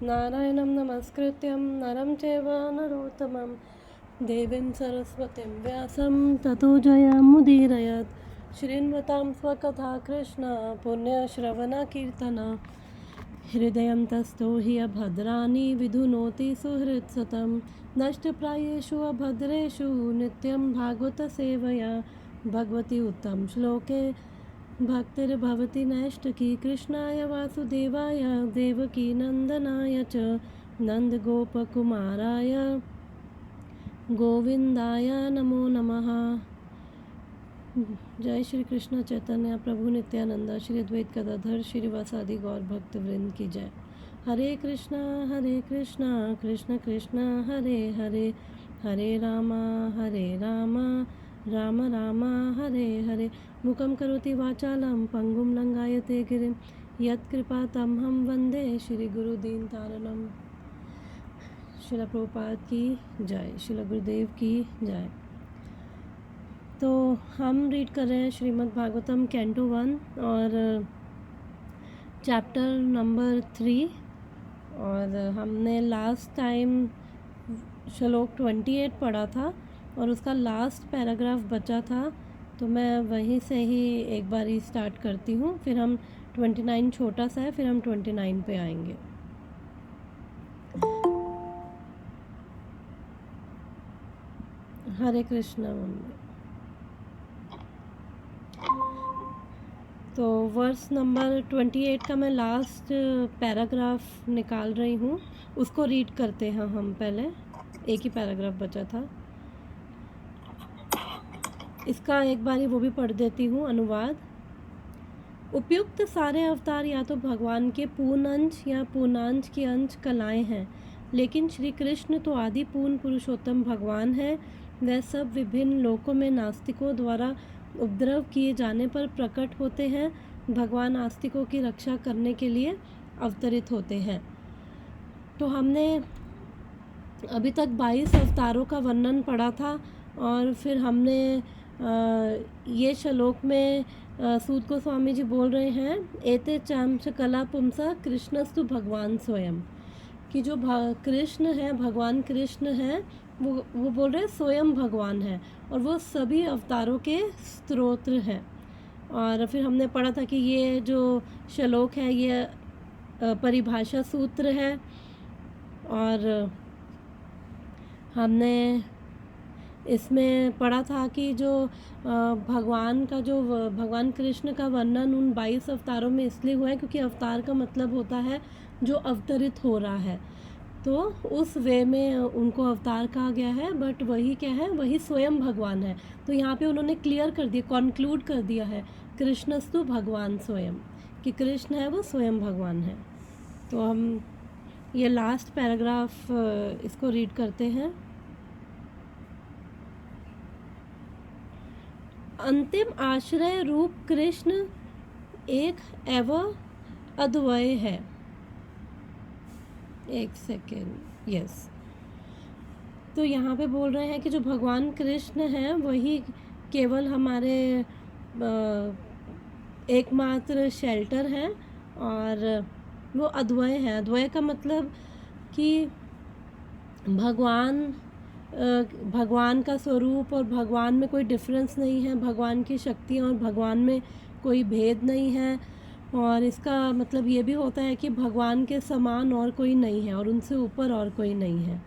नारायणं नमस्कृत्यं नरं चैव नरोत्तमं देवीं सरस्वतीं व्यासं ततो जयमुदीरयत्। श्रीन्वतां स्वकथा कृष्ण पुण्यश्रवणकीर्तन हृदयं तस्थो हि अभद्राणि विधुनोति सुहृत्सतं नष्टप्रायेषु अभद्रेषु नित्यं भागवतसेवया भगवती उत्तम श्लोके भक्तिर्भवति नैष्टिकी कृष्णाय वासुदेवाय देवकी नंदनाय च नंदगोपकुमाराय गोविंदाय नमो नमः। जय श्री कृष्ण चैतन्य प्रभु नित्यानंद श्री अद्वैत गदाधर श्रीवासादि गौर भक्त वृंद की जय। हरे कृष्णा कृष्ण कृष्ण हरे हरे, हरे रामा राम राम हरे हरे। मुखं करोति वाचालं पंगुं लंघायते गिरिं यत्कृपातमहं वन्दे श्री गुरुदीनतारणं। श्रील प्रभुपाद की जय, श्रील गुरुदेव की जय। तो हम रीड कर रहे हैं श्रीमद् भागवतम कैंटो 1 और चैप्टर नंबर 3 और हमने लास्ट टाइम श्लोक 28 पढ़ा था और उसका लास्ट पैराग्राफ बचा था, तो मैं वहीं से ही एक बार ही स्टार्ट करती हूँ। फिर हम 29 छोटा सा है, फिर हम 29 पे आएंगे। हरे कृष्णा। तो वर्स नंबर 28 का मैं लास्ट पैराग्राफ निकाल रही हूँ, उसको रीड करते हैं हम। पहले एक ही पैराग्राफ बचा था, इसका एक बारी वो भी पढ़ देती हूँ अनुवाद। उपयुक्त सारे अवतार या तो भगवान के पूर्ण अंश या पूर्णांश के अंश कलाएं हैं, लेकिन श्री कृष्ण तो आदि पूर्ण पुरुषोत्तम भगवान है। वह सब विभिन्न लोकों में नास्तिकों द्वारा उपद्रव किए जाने पर प्रकट होते हैं। भगवान आस्तिकों की रक्षा करने के लिए अवतरित होते हैं। तो हमने अभी तक 22 अवतारों का वर्णन पढ़ा था और फिर हमने ये श्लोक में सूत गोस्वामी जी बोल रहे हैं, एते चांश कला पुंसा कृष्णस्तु भगवान स्वयं, कि जो कृष्ण है, भगवान कृष्ण है, वो बोल रहे हैं स्वयं भगवान है और वो सभी अवतारों के स्तोत्र हैं। और फिर हमने पढ़ा था कि ये जो श्लोक है ये परिभाषा सूत्र है और हमने इसमें पढ़ा था कि जो भगवान कृष्ण का वर्णन उन 22 अवतारों में इसलिए हुआ है क्योंकि अवतार का मतलब होता है जो अवतरित हो रहा है, तो उस वे में उनको अवतार कहा गया है। बट वही क्या है, वही स्वयं भगवान है। तो यहाँ पे उन्होंने क्लियर कर दिया, कॉन्क्लूड कर दिया है, कृष्णस्तु भगवान स्वयं, कि कृष्ण है वो स्वयं भगवान है। तो हम ये लास्ट पैराग्राफ इसको रीड करते हैं। अंतिम आश्रय रूप कृष्ण एक एवं अद्वय है। एक सेकेंड, यस। तो यहाँ पे बोल रहे हैं कि जो भगवान कृष्ण हैं वही केवल हमारे एकमात्र शेल्टर हैं और वो अद्वय हैं। अद्वय का मतलब कि भगवान का स्वरूप और भगवान में कोई डिफरेंस नहीं है, भगवान की शक्तियाँ और भगवान में कोई भेद नहीं है। और इसका मतलब ये भी होता है कि भगवान के समान और कोई नहीं है और उनसे ऊपर और कोई नहीं है।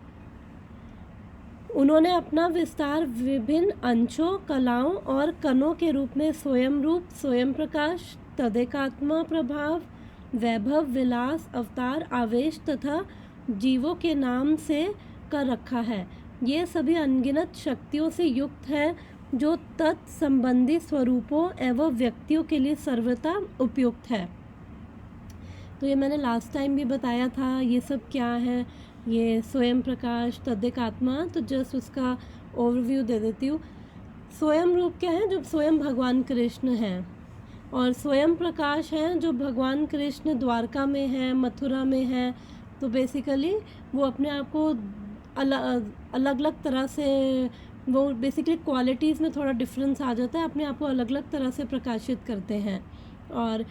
उन्होंने अपना विस्तार विभिन्न अंशों, कलाओं और कणों के रूप में स्वयं रूप, स्वयं प्रकाश, तदेकात्मा प्रभाव, वैभव, विलास, अवतार, आवेश तथा जीवों के नाम से कर रखा है। ये सभी अनगिनत शक्तियों से युक्त है जो तत्संबंधी स्वरूपों एवं व्यक्तियों के लिए सर्वथा उपयुक्त है। तो ये मैंने लास्ट टाइम भी बताया था ये सब क्या है, ये स्वयं प्रकाश, तदेकात्मा। तो जस्ट उसका ओवरव्यू दे देती हूँ। स्वयं रूप क्या है, जो स्वयं भगवान कृष्ण हैं, और स्वयं प्रकाश हैं जो भगवान कृष्ण द्वारका में है, मथुरा में है। तो बेसिकली वो अपने आप को अलग अलग तरह से, वो बेसिकली क्वालिटीज़ में थोड़ा डिफरेंस आ जाता है, अपने आप को अलग अलग तरह से प्रकाशित करते हैं। और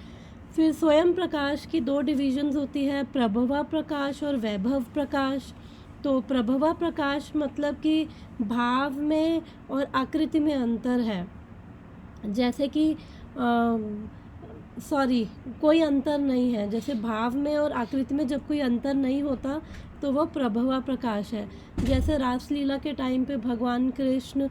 फिर स्वयं प्रकाश की दो डिविजन्स होती है, प्रभवा प्रकाश और वैभव प्रकाश। तो प्रभवा प्रकाश मतलब कि भाव में और आकृति में अंतर है, जैसे कि कोई अंतर नहीं है, जैसे भाव में और आकृति में जब कोई अंतर नहीं होता तो वो प्रभवा प्रकाश है। जैसे रासलीला के टाइम पे भगवान कृष्ण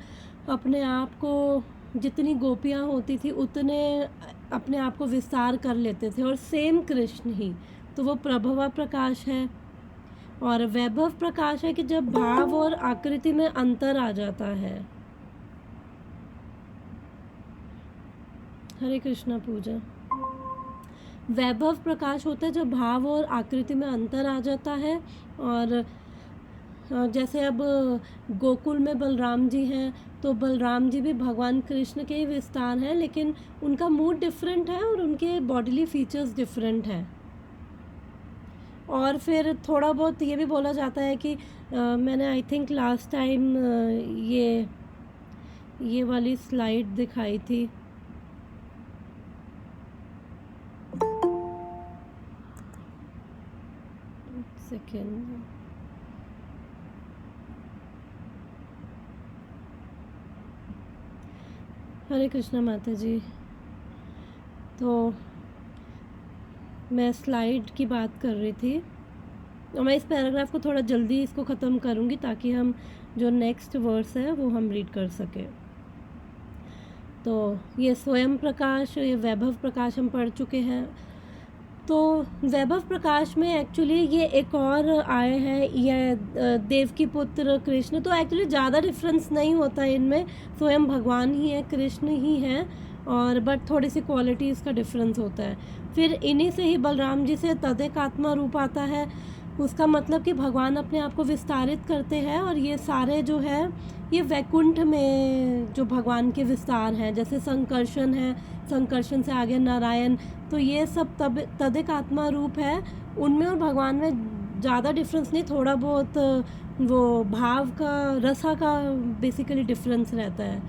अपने आप को, जितनी गोपियाँ होती थी उतने अपने आप को विस्तार कर लेते थे, और सेम कृष्ण ही, तो वो प्रभवा प्रकाश है। और वैभव प्रकाश है कि जब भाव और आकृति में अंतर आ जाता है। हरे कृष्णा पूजा। वैभव प्रकाश होता है जब भाव और आकृति में अंतर आ जाता है। और जैसे अब गोकुल में बलराम जी हैं, तो बलराम जी भी भगवान कृष्ण के ही विस्तार हैं, लेकिन उनका मूड डिफरेंट है और उनके बॉडीली फीचर्स डिफरेंट हैं। और फिर थोड़ा बहुत ये भी बोला जाता है कि मैंने आई थिंक लास्ट टाइम ये वाली स्लाइड दिखाई थी। सेकेंड, हरे कृष्णा माता जी। तो मैं स्लाइड की बात कर रही थी, और मैं इस पैराग्राफ को थोड़ा जल्दी इसको ख़त्म करूँगी ताकि हम जो नेक्स्ट वर्स है वो हम रीड कर सकें। तो ये स्वयं प्रकाश, ये वैभव प्रकाश हम पढ़ चुके हैं। तो वैभव प्रकाश में एक्चुअली ये एक और आए हैं, ये देव की पुत्र कृष्ण। तो एक्चुअली ज़्यादा डिफरेंस नहीं होता इनमें, स्वयं भगवान ही है, कृष्ण ही हैं, और बट थोड़ी सी क्वालिटीज़ का डिफरेंस होता है। फिर इन्हीं से ही बलराम जी से तदेक आत्मा रूप आता है। उसका मतलब कि भगवान अपने आप को विस्तारित करते हैं, और ये सारे जो है ये वैकुंठ में जो भगवान के विस्तार हैं, जैसे संकर्षण है, संकर्षण से आगे नारायण, तो ये सब तदेक आत्मा रूप है। उनमें और भगवान में ज़्यादा डिफरेंस नहीं, थोड़ा बहुत वो भाव का, रसा का बेसिकली डिफरेंस रहता है।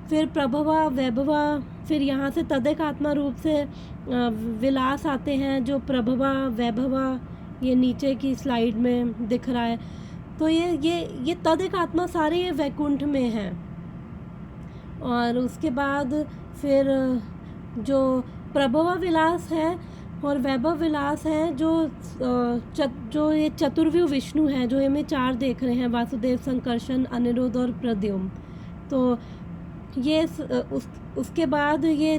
फिर प्रभवा वैभवा, फिर यहाँ से तदेक आत्मा रूप से विलास आते हैं, जो प्रभवा वैभवा ये नीचे की स्लाइड में दिख रहा है। तो ये तदेक आत्मा सारे ये वैकुंठ में हैं। और उसके बाद फिर जो प्रभवा विलास है और वैभव विलास है, जो ये चतुर्व्यूह विष्णु है, जो हमें चार देख रहे हैं, वासुदेव, संकर्षण, अनिरुद्ध और प्रद्युम्न। तो ये उसके बाद ये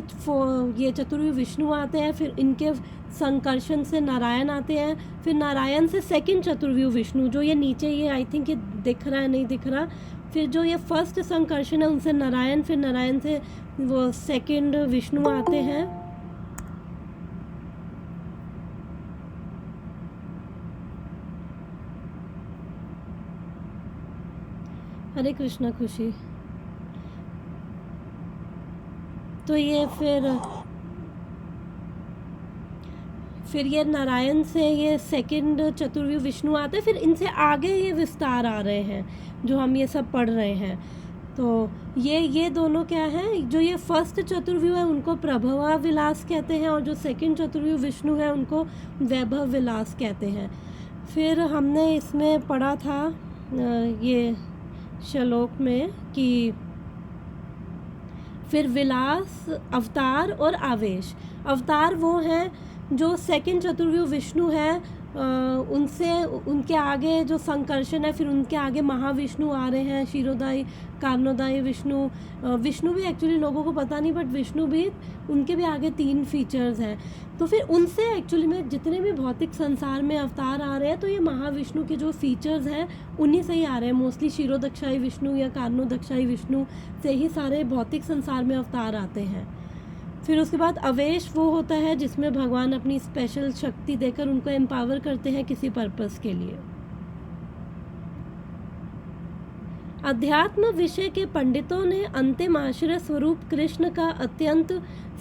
चतुर्व्यूह विष्णु आते हैं, फिर इनके संकर्षण से नारायण आते हैं, फिर नारायण से सेकंड चतुर्व्यूह विष्णु, जो ये नीचे ये आई थिंक ये दिख रहा है, नहीं दिख रहा। फिर जो ये फर्स्ट संकर्षण है उनसे नारायण, फिर नारायण से वो सेकंड विष्णु आते हैं। हरे कृष्णा खुशी। तो ये फिर ये नारायण से ये सेकंड चतुर्व्यूह विष्णु आते हैं, फिर इनसे आगे ये विस्तार आ रहे हैं जो हम ये सब पढ़ रहे हैं। तो ये दोनों क्या हैं, जो ये फर्स्ट चतुर्व्यूह है उनको प्रभवा विलास कहते हैं, और जो सेकंड चतुर्व्यूह विष्णु है उनको वैभव विलास कहते हैं। फिर हमने इसमें पढ़ा था ये श्लोक में कि फिर विलास, अवतार और आवेश। अवतार वो हैं जो सेकंड चतुर्व्यूह विष्णु है, उनके आगे जो संकर्षण है, फिर उनके आगे महाविष्णु आ रहे हैं, क्षीरोदायी, कारणोदायी विष्णु। विष्णु भी एक्चुअली लोगों को पता नहीं, बट विष्णु भी, उनके भी आगे 3 फीचर्स हैं। तो फिर उनसे एक्चुअली में जितने भी भौतिक संसार में अवतार आ रहे हैं, तो ये महाविष्णु के जो फीचर्स हैं उन्हीं से ही आ रहे हैं। मोस्टली क्षीरोदक्षाई विष्णु या कारणोदक्षाई विष्णु से ही सारे भौतिक संसार में अवतार आते हैं। फिर उसके बाद अवेश वो होता है जिसमें भगवान अपनी स्पेशल शक्ति देकर उनको एम्पावर करते हैं किसी पर्पस के लिए। अध्यात्म विषय के पंडितों ने अंतिम आश्रय स्वरूप कृष्ण का अत्यंत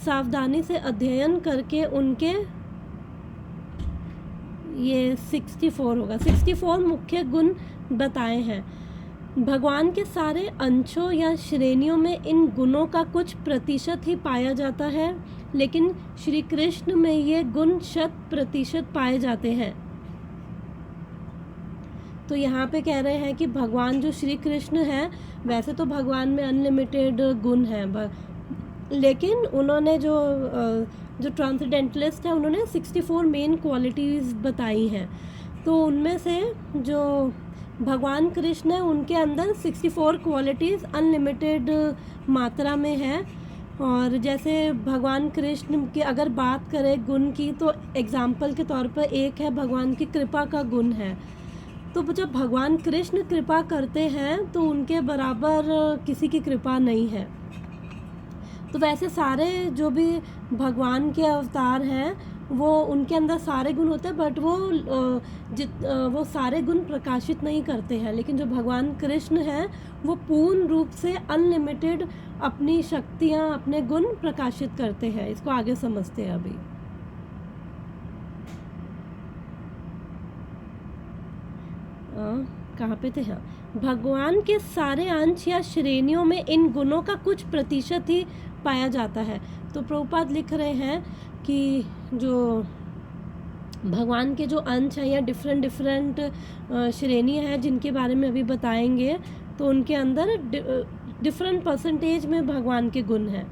सावधानी से अध्ययन करके उनके, ये 64 होगा, 64 मुख्य गुण बताए हैं। भगवान के सारे अंशों या श्रेणियों में इन गुणों का कुछ प्रतिशत ही पाया जाता है, लेकिन श्री कृष्ण में ये गुण 100% पाए जाते हैं। तो यहाँ पे कह रहे हैं कि भगवान जो श्री कृष्ण है, वैसे तो भगवान में अनलिमिटेड गुण हैं, लेकिन उन्होंने जो ट्रांसेंडेंटलिस्ट है, उन्होंने 64 मेन क्वालिटीज़ बताई हैं। तो उनमें से जो भगवान कृष्ण है, उनके अंदर 64 क्वालिटीज़ अनलिमिटेड मात्रा में है। और जैसे भगवान कृष्ण की अगर बात करें गुण की, तो एग्जाम्पल के तौर पर एक है भगवान की कृपा का गुण है। तो जब भगवान कृष्ण कृपा करते हैं तो उनके बराबर किसी की कृपा नहीं है। तो वैसे सारे जो भी भगवान के अवतार हैं, वो उनके अंदर सारे गुण होते हैं, बट वो सारे गुण प्रकाशित नहीं करते हैं। लेकिन जो भगवान कृष्ण हैं, वो पूर्ण रूप से अनलिमिटेड अपनी शक्तियाँ, अपने गुण प्रकाशित करते हैं। इसको आगे समझते हैं अभी। कहाँ पे थे? हाँ, भगवान के सारे अंश या श्रेणियों में इन गुणों का कुछ प्रतिशत ही पाया जाता है। तो प्रभुपाद लिख रहे हैं कि जो भगवान के जो अंश हैं या डिफरेंट श्रेणियाँ हैं, जिनके बारे में अभी बताएंगे, तो उनके अंदर डिफरेंट परसेंटेज में भगवान के गुण हैं।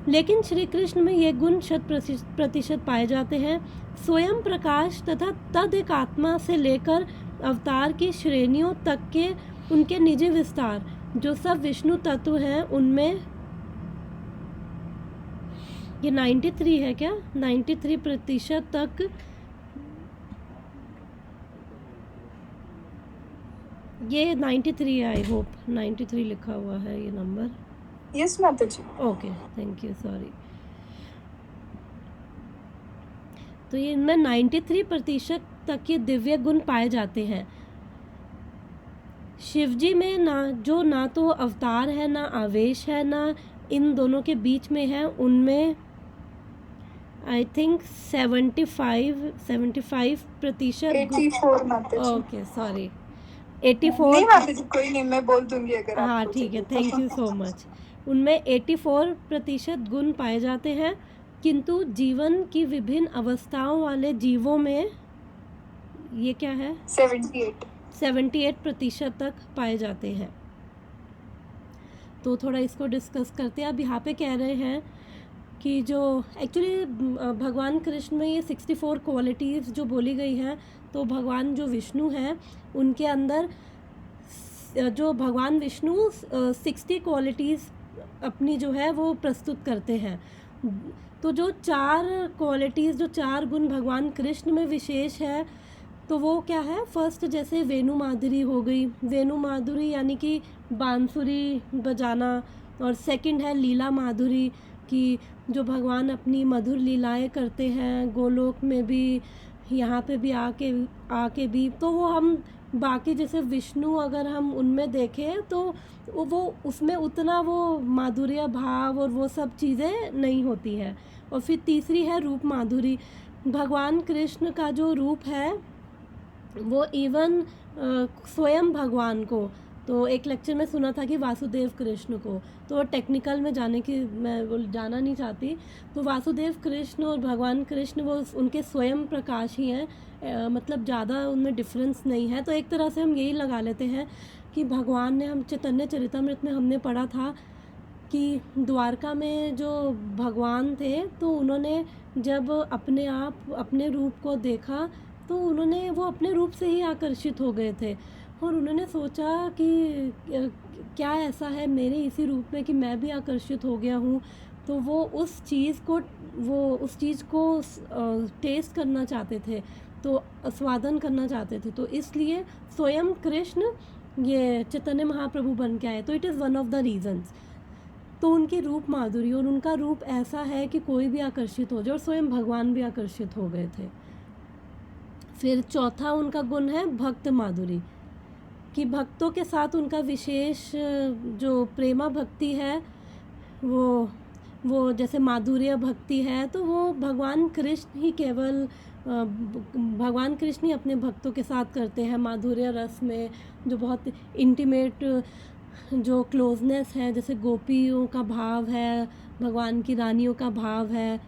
लेकिन श्री कृष्ण में ये गुण 100% पाए जाते हैं। स्वयं प्रकाश तथा तद एक आत्मा से लेकर अवतार की श्रेणियों तक के उनके निजी विस्तार, जो सब विष्णु तत्व हैं, उनमें ये 93 है क्या? 93% तक ये 93 है। आई होप 93 लिखा हुआ है ये नंबर। यस माता जी। Okay, thank you, sorry. तो ये इनमें 93% तक के दिव्य गुण पाए जाते हैं। शिवजी में ना तो अवतार है, ना आवेश है, ना इन दोनों के बीच में है। उनमें आई थिंक 75% 84 माता जी। ओके, सॉरी, 84 नहीं माता जी, कोई नहीं, मैं बोल दूंगी अगर आपको हाँ ठीक है, थैंक यू सो मच। उनमें 84% गुण पाए जाते हैं, किंतु जीवन की विभिन्न अवस्थाओं वाले जीवों में ये क्या है? 78% तक पाए जाते हैं। तो थोड़ा इसको डिस्कस करते हैं। अब यहाँ पे कह रहे हैं कि जो एक्चुअली भगवान कृष्ण में ये 64 क्वालिटीज़ जो बोली गई हैं, तो भगवान जो विष्णु हैं, उनके अंदर जो भगवान विष्णु 60 क्वालिटीज़ अपनी जो है वो प्रस्तुत करते हैं। तो जो 4 क्वालिटीज़, जो 4 गुण भगवान कृष्ण में विशेष है, तो वो क्या है? फर्स्ट जैसे वेणु माधुरी हो गई, वेणु माधुरी यानी कि बांसुरी बजाना। और सेकंड है लीला माधुरी, कि जो भगवान अपनी मधुर लीलाएं करते हैं, गोलोक में भी, यहाँ पे भी आके भी। तो वो हम बाकी जैसे विष्णु अगर हम उनमें देखें तो वो उसमें उतना वो माधुर्य भाव और वो सब चीज़ें नहीं होती है। और फिर तीसरी है रूप माधुरी। भगवान कृष्ण का जो रूप है वो इवन स्वयं भगवान को, तो एक लेक्चर में सुना था कि वासुदेव कृष्ण को, तो टेक्निकल में जाने की मैं वो जाना नहीं चाहती। तो वासुदेव कृष्ण और भगवान कृष्ण वो उनके स्वयं प्रकाश ही हैं, मतलब ज़्यादा उनमें डिफरेंस नहीं है। तो एक तरह से हम यही लगा लेते हैं कि भगवान ने, हम चैतन्य चरितमृत में हमने पढ़ा था कि द्वारका में जो भगवान थे, तो उन्होंने जब अपने आप अपने रूप को देखा, तो उन्होंने वो अपने रूप से ही आकर्षित हो गए थे। और उन्होंने सोचा कि क्या ऐसा है मेरे इसी रूप में कि मैं भी आकर्षित हो गया हूँ। तो वो उस चीज़ को टेस्ट करना चाहते थे, तो आस्वादन करना चाहते थे। तो इसलिए स्वयं कृष्ण ये चैतन्य महाप्रभु बन के आए। तो it is one of the reasons. तो उनकी रूप माधुरी, और उनका रूप ऐसा है कि कोई भी आकर्षित हो जाए, और स्वयं भगवान भी आकर्षित हो गए थे। फिर चौथा उनका गुण है भक्त माधुरी, कि भक्तों के साथ उनका विशेष जो प्रेमा भक्ति है, वो जैसे माधुर्य भक्ति है, तो वो भगवान कृष्ण ही केवल भगवान कृष्ण ही अपने भक्तों के साथ करते हैं माधुर्य रस में, जो बहुत इंटीमेट जो क्लोजनेस है, जैसे गोपियों का भाव है, भगवान की रानियों का भाव है,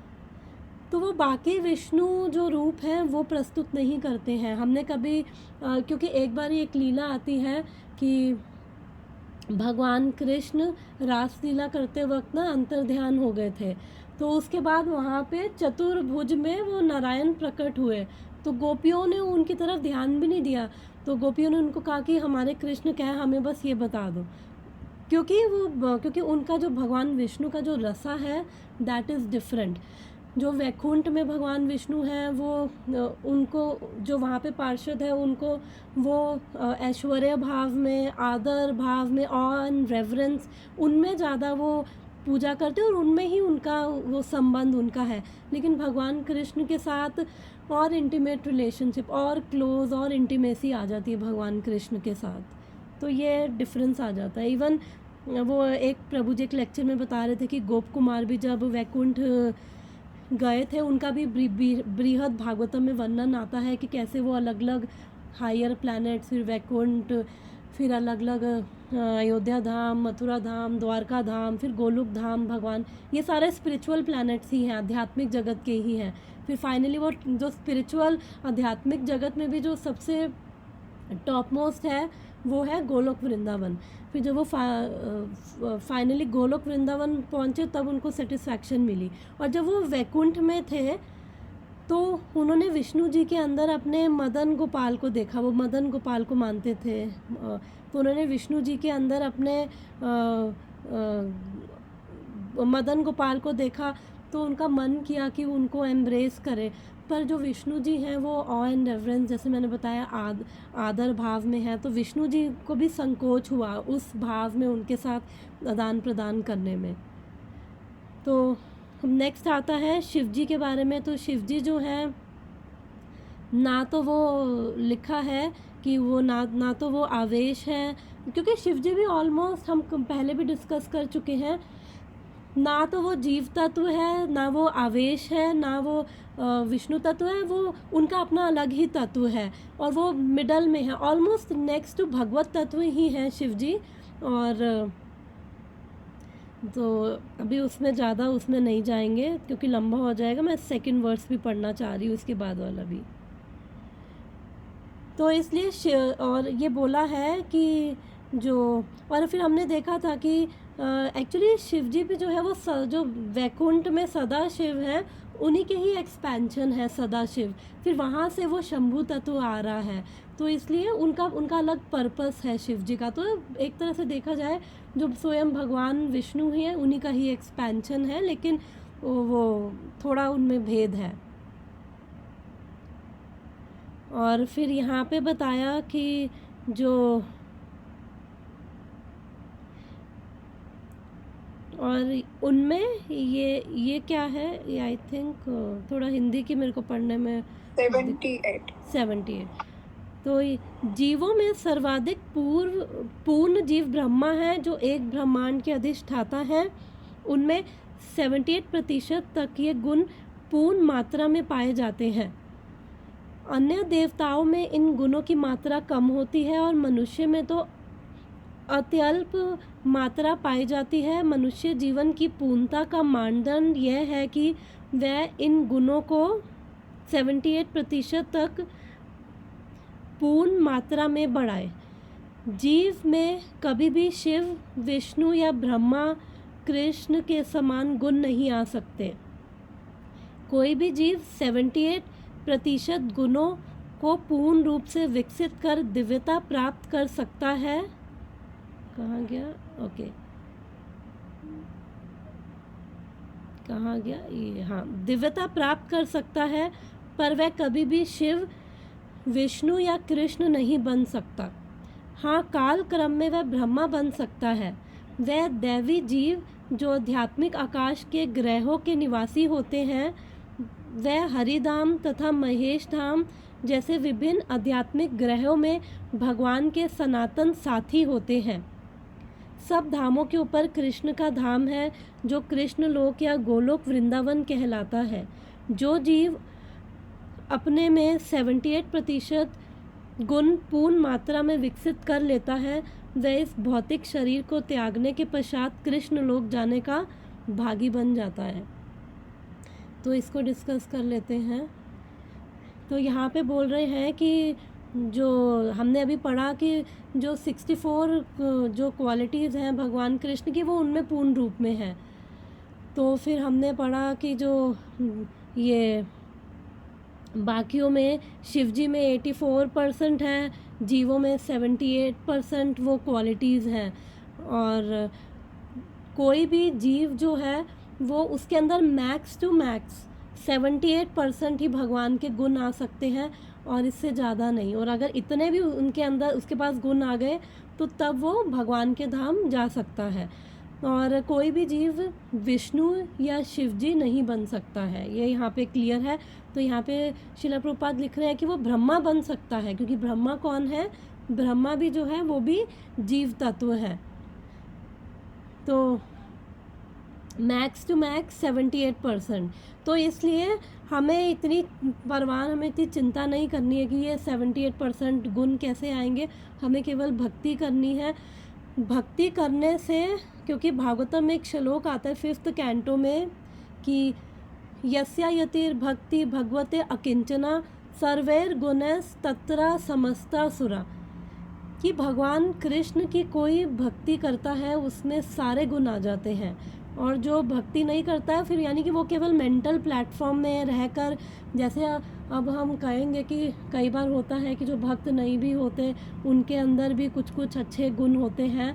तो वो बाकी विष्णु जो रूप है वो प्रस्तुत नहीं करते हैं। हमने कभी क्योंकि एक बार एक लीला आती है कि भगवान कृष्ण रासलीला करते वक्त ना अंतर्ध्यान हो गए थे, तो उसके बाद वहाँ पे चतुर्भुज में वो नारायण प्रकट हुए, तो गोपियों ने उनकी तरफ ध्यान भी नहीं दिया। तो गोपियों ने उनको कहा कि हमारे कृष्ण क्या है, हमें बस ये बता दो, क्योंकि उनका जो भगवान विष्णु का जो रसा है दैट इज़ डिफरेंट। जो वैकुंठ में भगवान विष्णु हैं वो उनको जो वहाँ पे पार्षद है उनको वो ऐश्वर्य भाव में, आदर भाव में, ऑन रेवरेंस, उनमें ज़्यादा वो पूजा करते हैं और उनमें ही उनका वो संबंध उनका है। लेकिन भगवान कृष्ण के साथ और इंटीमेट रिलेशनशिप और क्लोज और इंटीमेसी आ जाती है भगवान कृष्ण के साथ, तो ये डिफरेंस आ जाता है। इवन वो एक प्रभु जी एक लेक्चर में बता रहे थे कि गोप कुमार भी जब वैकुंठ गए थे, उनका भी बृहद भागवतम में वर्णन आता है कि कैसे वो अलग अलग हायर प्लैनेट्स, फिर वैकुंठ, फिर अलग अलग अयोध्या धाम, मथुरा धाम, द्वारका धाम, फिर गोलोक धाम, भगवान, ये सारे स्पिरिचुअल प्लैनेट्स ही हैं, आध्यात्मिक जगत के ही हैं। फिर फाइनली वो जो स्पिरिचुअल आध्यात्मिक जगत में भी जो सबसे टॉप मोस्ट है वो है गोलोक वृंदावन। फिर जब वो फाइनली गोलोक वृंदावन पहुँचे तब उनको सेटिस्फैक्शन मिली। और जब वो वैकुंठ में थे तो उन्होंने विष्णु जी के अंदर अपने मदन गोपाल को देखा, वो मदन गोपाल को मानते थे, तो उन्होंने विष्णु जी के अंदर अपने मदन गोपाल को देखा, तो उनका मन किया कि उनको एम्ब्रेस करे। पर जो विष्णु जी हैं वो ऑ एंड रेवरेंस, जैसे मैंने बताया, आदर भाव में है, तो विष्णु जी को भी संकोच हुआ उस भाव में उनके साथ आदान प्रदान करने में। तो नेक्स्ट आता है शिव जी के बारे में। तो शिव जी जो है, ना तो वो लिखा है कि वो ना तो वो आवेश है, क्योंकि शिव जी भी ऑलमोस्ट हम पहले भी डिस्कस कर चुके हैं, ना तो वो जीव तत्व है, ना वो आवेश है, ना वो विष्णु तत्व है, वो उनका अपना अलग ही तत्व है और वो मिडल में है, ऑलमोस्ट नेक्स्ट टू भगवत तत्व ही है शिव जी। और तो अभी उसमें ज़्यादा उसमें नहीं जाएंगे क्योंकि लंबा हो जाएगा। मैं सेकंड वर्स भी पढ़ना चाह रही हूँ इसके बाद वाला भी, तो इसलिए और ये बोला है कि जो, और फिर हमने देखा था कि एक्चुअली शिव जी भी जो है वो जो वैकुंठ में सदा शिव है, उन्हीं के ही एक्सपेंशन है सदा शिव, फिर वहाँ से वो शंभु तत्व आ रहा है, तो इसलिए उनका अलग पर्पस है शिव जी का। तो एक तरह से देखा जाए जो स्वयं भगवान विष्णु ही है उन्हीं का ही एक्सपेंशन है, लेकिन वो थोड़ा उनमें भेद है। और फिर यहाँ पे बताया कि जो, और उनमें ये क्या है, ये आई थिंक थोड़ा हिंदी की मेरे को पढ़ने में 78। तो जीवों में सर्वाधिक पूर्ण जीव ब्रह्मा है जो एक ब्रह्मांड के अधिष्ठाता है। उनमें 78% तक ये गुण पूर्ण मात्रा में पाए जाते हैं। अन्य देवताओं में इन गुणों की मात्रा कम होती है और मनुष्य में तो अत्यल्प मात्रा पाई जाती है। मनुष्य जीवन की पूर्णता का मानदंड यह है कि वह इन गुणों को 78% तक पूर्ण मात्रा में बढ़ाए। जीव में कभी भी शिव, विष्णु या ब्रह्मा, कृष्ण के समान गुण नहीं आ सकते। कोई भी जीव 78% गुणों को पूर्ण रूप से विकसित कर दिव्यता प्राप्त कर सकता है। कहाँ गया? ओके, कहाँ गया ये? हाँ, दिव्यता प्राप्त कर सकता है, पर वह कभी भी शिव, विष्णु या कृष्ण नहीं बन सकता। हाँ, काल क्रम में वह ब्रह्मा बन सकता है। वह दैवी जीव जो आध्यात्मिक आकाश के ग्रहों के निवासी होते हैं, वह हरिधाम तथा महेश धाम जैसे विभिन्न आध्यात्मिक ग्रहों में भगवान के सनातन साथी होते हैं। सब धामों के ऊपर कृष्ण का धाम है जो कृष्ण लोक या गोलोक वृंदावन कहलाता है। जो जीव अपने में 78% गुण पूर्ण मात्रा में विकसित कर लेता है, वह इस भौतिक शरीर को त्यागने के पश्चात कृष्ण लोक जाने का भागी बन जाता है। तो इसको डिस्कस कर लेते हैं। तो यहाँ पे बोल रहे हैं कि जो हमने अभी पढ़ा कि जो 64 जो क्वालिटीज़ हैं भगवान कृष्ण की, वो उनमें पूर्ण रूप में है। तो फिर हमने पढ़ा कि जो ये बाकियों में शिव जी में 84% है, जीवों में 78% वो क्वालिटीज़ हैं। और कोई भी जीव जो है वो उसके अंदर मैक्स टू मैक्स 78% ही भगवान के गुण आ सकते हैं और इससे ज़्यादा नहीं। और अगर इतने भी उनके अंदर उसके पास गुण आ गए तो तब वो भगवान के धाम जा सकता है। और कोई भी जीव विष्णु या शिव जी नहीं बन सकता है, ये यहाँ पे क्लियर है। तो यहाँ पे श्रील प्रभुपाद लिख रहे हैं कि वो ब्रह्मा बन सकता है, क्योंकि ब्रह्मा कौन है? ब्रह्मा भी जो है वो भी जीव तत्व है। तो मैक्स टू मैक्स 78%। तो इसलिए हमें इतनी परवाह, हमें इतनी चिंता नहीं करनी है कि ये 78% गुण कैसे आएंगे। हमें केवल भक्ति करनी है। भक्ति करने से, क्योंकि भागवतम में एक श्लोक आता है 5th कैंटो में कि यस्या यतिर भक्ति भगवते अकिंचना सर्वैर गुणैस तत्र समस्ता सुरा, कि भगवान कृष्ण की कोई भक्ति करता है उसमें सारे गुण आ जाते हैं। और जो भक्ति नहीं करता है फिर यानी कि वो केवल मेंटल प्लेटफॉर्म में रहकर, जैसे अब हम कहेंगे कि कई बार होता है कि जो भक्त नहीं भी होते उनके अंदर भी कुछ कुछ अच्छे गुण होते हैं।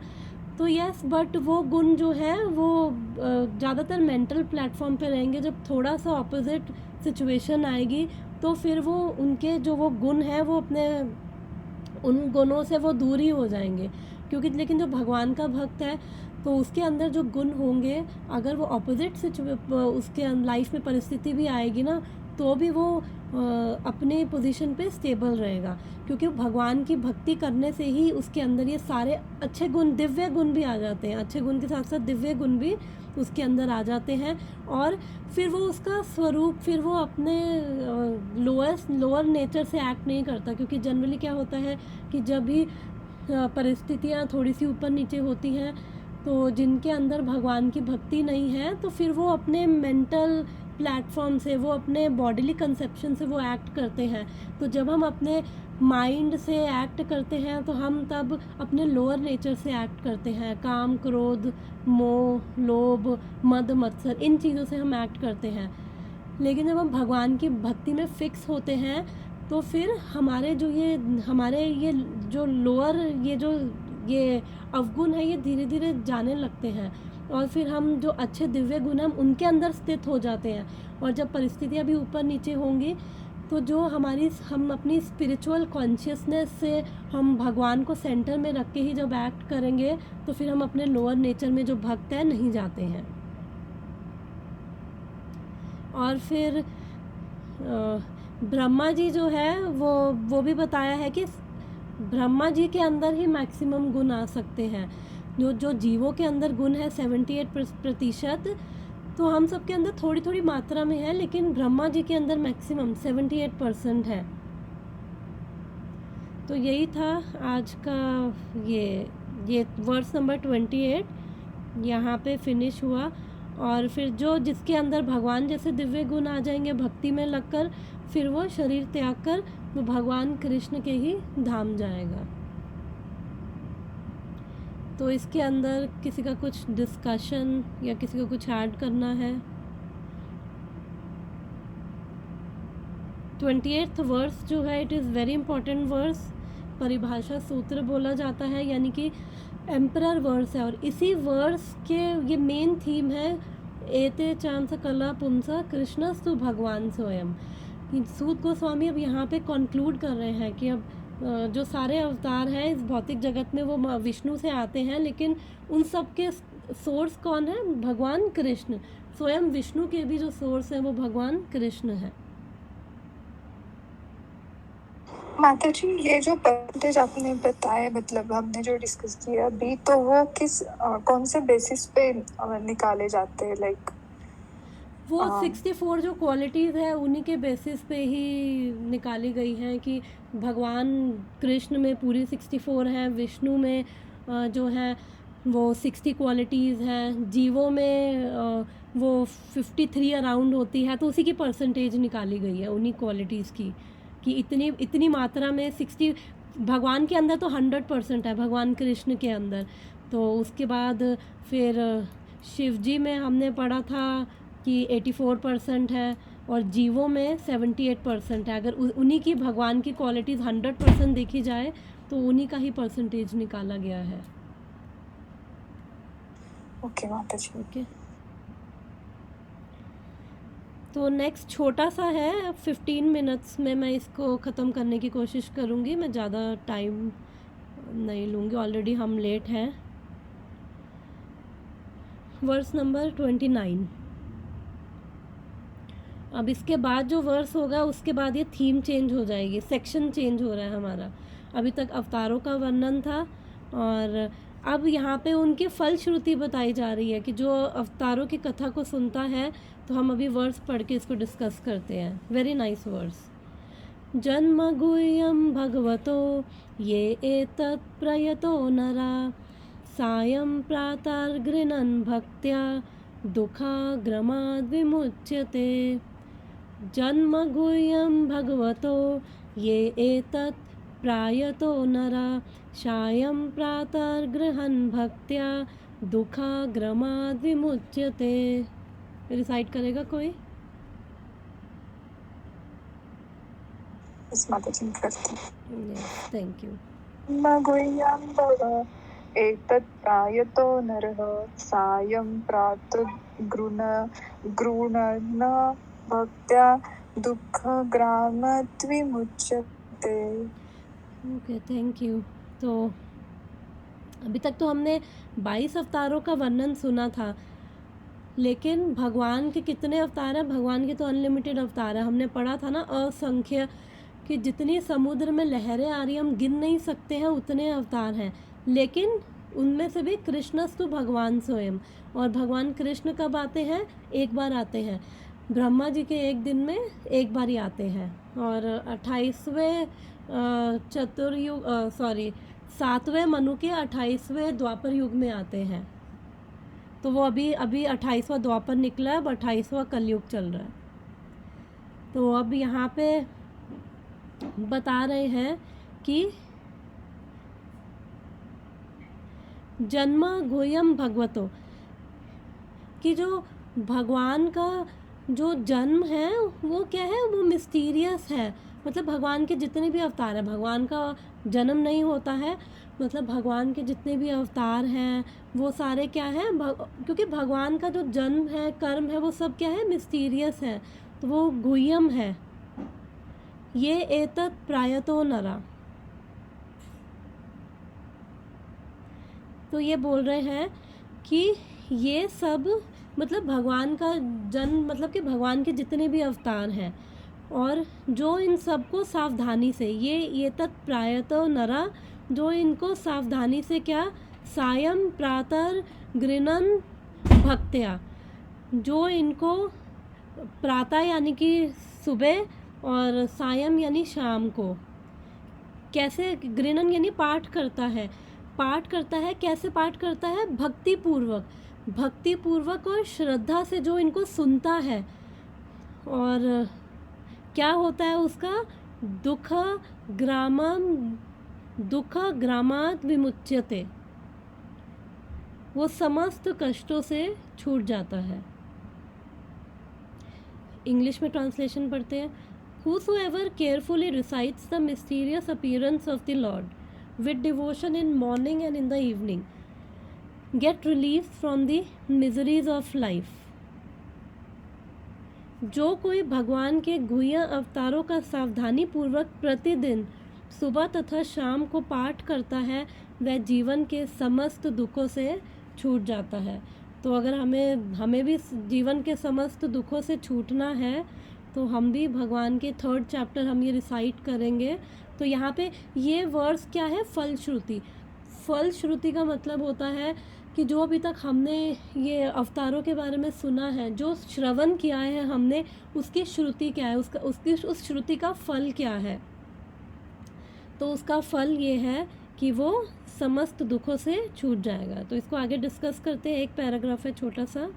तो यस, बट वो गुण जो है वो ज़्यादातर मेंटल प्लेटफॉर्म पे रहेंगे। जब थोड़ा सा ऑपोजिट सिचुएशन आएगी तो फिर वो उनके जो वो गुण है वो अपने उन गुणों से वो दूर ही हो जाएंगे। क्योंकि लेकिन जो भगवान का भक्त है तो उसके अंदर जो गुण होंगे, अगर वो ऑपोजिट उसके लाइफ में परिस्थिति भी आएगी ना, तो भी वो अपने पोजीशन पे स्टेबल रहेगा। क्योंकि भगवान की भक्ति करने से ही उसके अंदर ये सारे अच्छे गुण, दिव्य गुण भी आ जाते हैं। अच्छे गुण के साथ साथ दिव्य गुण भी उसके अंदर आ जाते हैं। और फिर वो उसका स्वरूप, फिर वो अपने लोअर नेचर से एक्ट नहीं करता। क्योंकि जनरली क्या होता है कि जब भी परिस्थितियाँ थोड़ी सी ऊपर नीचे होती हैं तो जिनके अंदर भगवान की भक्ति नहीं है तो फिर वो अपने मेंटल प्लेटफॉर्म से, वो अपने बॉडीली कंसेप्शन से वो एक्ट करते हैं। तो जब हम अपने माइंड से एक्ट करते हैं तो हम तब अपने लोअर नेचर से एक्ट करते हैं। काम, क्रोध, मोह, लोभ, मद, मत्सर, इन चीज़ों से हम एक्ट करते हैं। लेकिन जब हम भगवान की भक्ति में फिक्स होते हैं तो फिर हमारे ये जो लोअर ये अवगुण है ये धीरे धीरे जाने लगते हैं। और फिर हम जो अच्छे दिव्य गुण हम उनके अंदर स्थित हो जाते हैं। और जब परिस्थितियाँ भी ऊपर नीचे होंगी तो जो हम अपनी स्पिरिचुअल कॉन्शियसनेस से हम भगवान को सेंटर में रख के ही जब एक्ट करेंगे तो फिर हम अपने लोअर नेचर में जो भक्त है नहीं जाते हैं। और फिर ब्रह्मा जी जो है वो भी बताया है कि ब्रह्मा जी के अंदर ही मैक्सिमम गुण आ सकते हैं। जो जीवों के अंदर गुण है 78%, तो हम सबके अंदर थोड़ी थोड़ी मात्रा में है, लेकिन ब्रह्मा जी के अंदर मैक्सिमम 78% है। तो यही था आज का ये वर्स नंबर 28 यहाँ पे फिनिश हुआ। और फिर जिसके अंदर भगवान जैसे दिव्य गुण आ जाएंगे भक्ति में लगकर, फिर वो शरीर त्याग कर वो भगवान कृष्ण के ही धाम जाएगा। तो इसके अंदर किसी का कुछ डिस्कशन या किसी को कुछ ऐड करना है? 28th वर्स जो है it is very important verse. परिभाषा सूत्र बोला जाता है, यानी कि एम्परर वर्स है। और इसी वर्स के ये मेन थीम है, एते चांस कला पुंसा कृष्णस्तु भगवान स्वयं। सूत गोस्वामी अब यहाँ पे कंक्लूड कर रहे हैं कि अब जो सारे अवतार हैं इस भौतिक जगत में वो विष्णु से आते हैं, लेकिन उन सब के सोर्स कौन है? भगवान कृष्ण। स्वयं विष्णु के भी जो सोर्स है वो भगवान कृष्ण है। माता जी, ये जो परसेंटेज आपने बताया, मतलब हमने जो डिस्कस किया अभी, तो वो कौन से बेसिस पे निकाले जाते हैं? लाइक वो 64 जो क्वालिटीज़ है उन्हीं के बेसिस पे ही निकाली गई हैं कि भगवान कृष्ण में पूरी 64 है, विष्णु में जो है वो 60 क्वालिटीज़ हैं, जीवों में वो 53 अराउंड होती है, तो उसी की परसेंटेज निकाली गई है उन्हीं क्वालिटीज़ की कि इतनी इतनी मात्रा में 60 भगवान के अंदर तो 100% है, भगवान कृष्ण के अंदर। तो उसके बाद फिर शिव जी में हमने पढ़ा था कि 84% है और जीवों में 78% है। अगर उन्हीं की भगवान की क्वालिटीज़ 100% देखी जाए तो उन्हीं का ही परसेंटेज निकाला गया है। ओके माता जी। ओके, तो नेक्स्ट छोटा सा है, 15 मिनट्स में मैं इसको ख़त्म करने की कोशिश करूँगी, मैं ज़्यादा टाइम नहीं लूँगी, ऑलरेडी हम लेट हैं। Verse number 29। अब इसके बाद जो वर्स होगा उसके बाद ये थीम चेंज हो जाएगी, सेक्शन चेंज हो रहा है हमारा। अभी तक अवतारों का वर्णन था और अब यहाँ पे उनकी फलश्रुति बताई जा रही है कि जो अवतारों की कथा को सुनता है, तो हम अभी वर्स पढ़ के इसको डिस्कस करते हैं। Very nice verse. जन्म गुह्यं भगवतो ये एतत् प्रयतो नरा सायं प्रातर्गृह्णन् भक्त्या दुःखाग्रमाद् विमुच्यते। जन्म गुह्यं भगवतो ये एतत् प्रायतो नरा सायं प्रातर्गृह्णन् भक्त्या दुःखाग्रमाद् विमुच्यते। रिसाइट करेगा कोई? इस माता जी करती। Thank you. मगुह्यं भव एतत् प्रायतो नरः सायं प्रातर्गृह्णन् भक्त्या दुःखग्रामाद् विमुच्यते। Okay, thank you. तो अभी तक तो हमने 22 अवतारों का वर्णन सुना था, लेकिन भगवान के कितने अवतार हैं? भगवान के तो अनलिमिटेड अवतार है। हमने पढ़ा था ना, असंख्य, कि जितनी समुद्र में लहरें आ रही हम गिन नहीं सकते हैं, उतने अवतार हैं। लेकिन उनमें से भी कृष्णस्तु भगवान स्वयं, और भगवान कृष्ण कब आते हैं? एक बार आते हैं, ब्रह्मा जी के एक दिन में एक बार ही आते हैं। और 28वें चतुर्युग 7वें मनु के 28वें द्वापर युग में आते हैं। तो वो अभी 28वां द्वापर निकला है, अब 28वां कलयुग चल रहा है। तो अब यहाँ पे बता रहे हैं कि जन्म गुह्यं भगवतो, कि जो भगवान का जो जन्म है वो क्या है? वो मिस्टीरियस है। मतलब भगवान के जितने भी अवतार हैं, भगवान का जन्म नहीं होता है, मतलब भगवान के जितने भी अवतार हैं वो सारे क्या हैं? क्योंकि भगवान का जो जन्म है, कर्म है, वो सब क्या है? मिस्टीरियस है, तो वो गुह्यम है। ये एतत् प्रायतो नरा, तो ये बोल रहे हैं कि ये सब मतलब भगवान का जन्म, मतलब कि भगवान के जितने भी अवतार हैं, और जो इन सबको सावधानी से, ये तत् प्रायतो नरा, जो इनको सावधानी से क्या? सायं प्रातः गृह्णन् भक्त्या, जो इनको प्रातः यानी कि सुबह और सायं यानी शाम को कैसे गृह्णन् यानी पाठ करता है। पाठ करता है, कैसे पाठ करता है? भक्ति पूर्वक और श्रद्धा से जो इनको सुनता है। और क्या होता है उसका? दुख ग्रामात् विमुच्यते, वो समस्त कष्टों से छूट जाता है। इंग्लिश में ट्रांसलेशन पढ़ते हैं। Whosoever carefully recites the mysterious appearance of the Lord with devotion in morning and in the evening get relief from the miseries of life. जो कोई भगवान के गुह्य अवतारों का सावधानी पूर्वक प्रतिदिन सुबह तथा शाम को पाठ करता है, वह जीवन के समस्त दुखों से छूट जाता है। तो अगर हमें भी जीवन के समस्त दुखों से छूटना है, तो हम भी भगवान के 3rd चैप्टर हम ये रिसाइट करेंगे। तो यहाँ पे ये वर्ड्स क्या है? फलश्रुति। फलश्रुति का मतलब होता है कि जो अभी तक हमने ये अवतारों के बारे में सुना है, जो श्रवण किया है हमने, उसकी श्रुति क्या है, उस श्रुति का फल क्या है। तो उसका फल ये है कि वो समस्त दुखों से छूट जाएगा। तो इसको आगे डिस्कस करते हैं। एक पैराग्राफ है छोटा सा।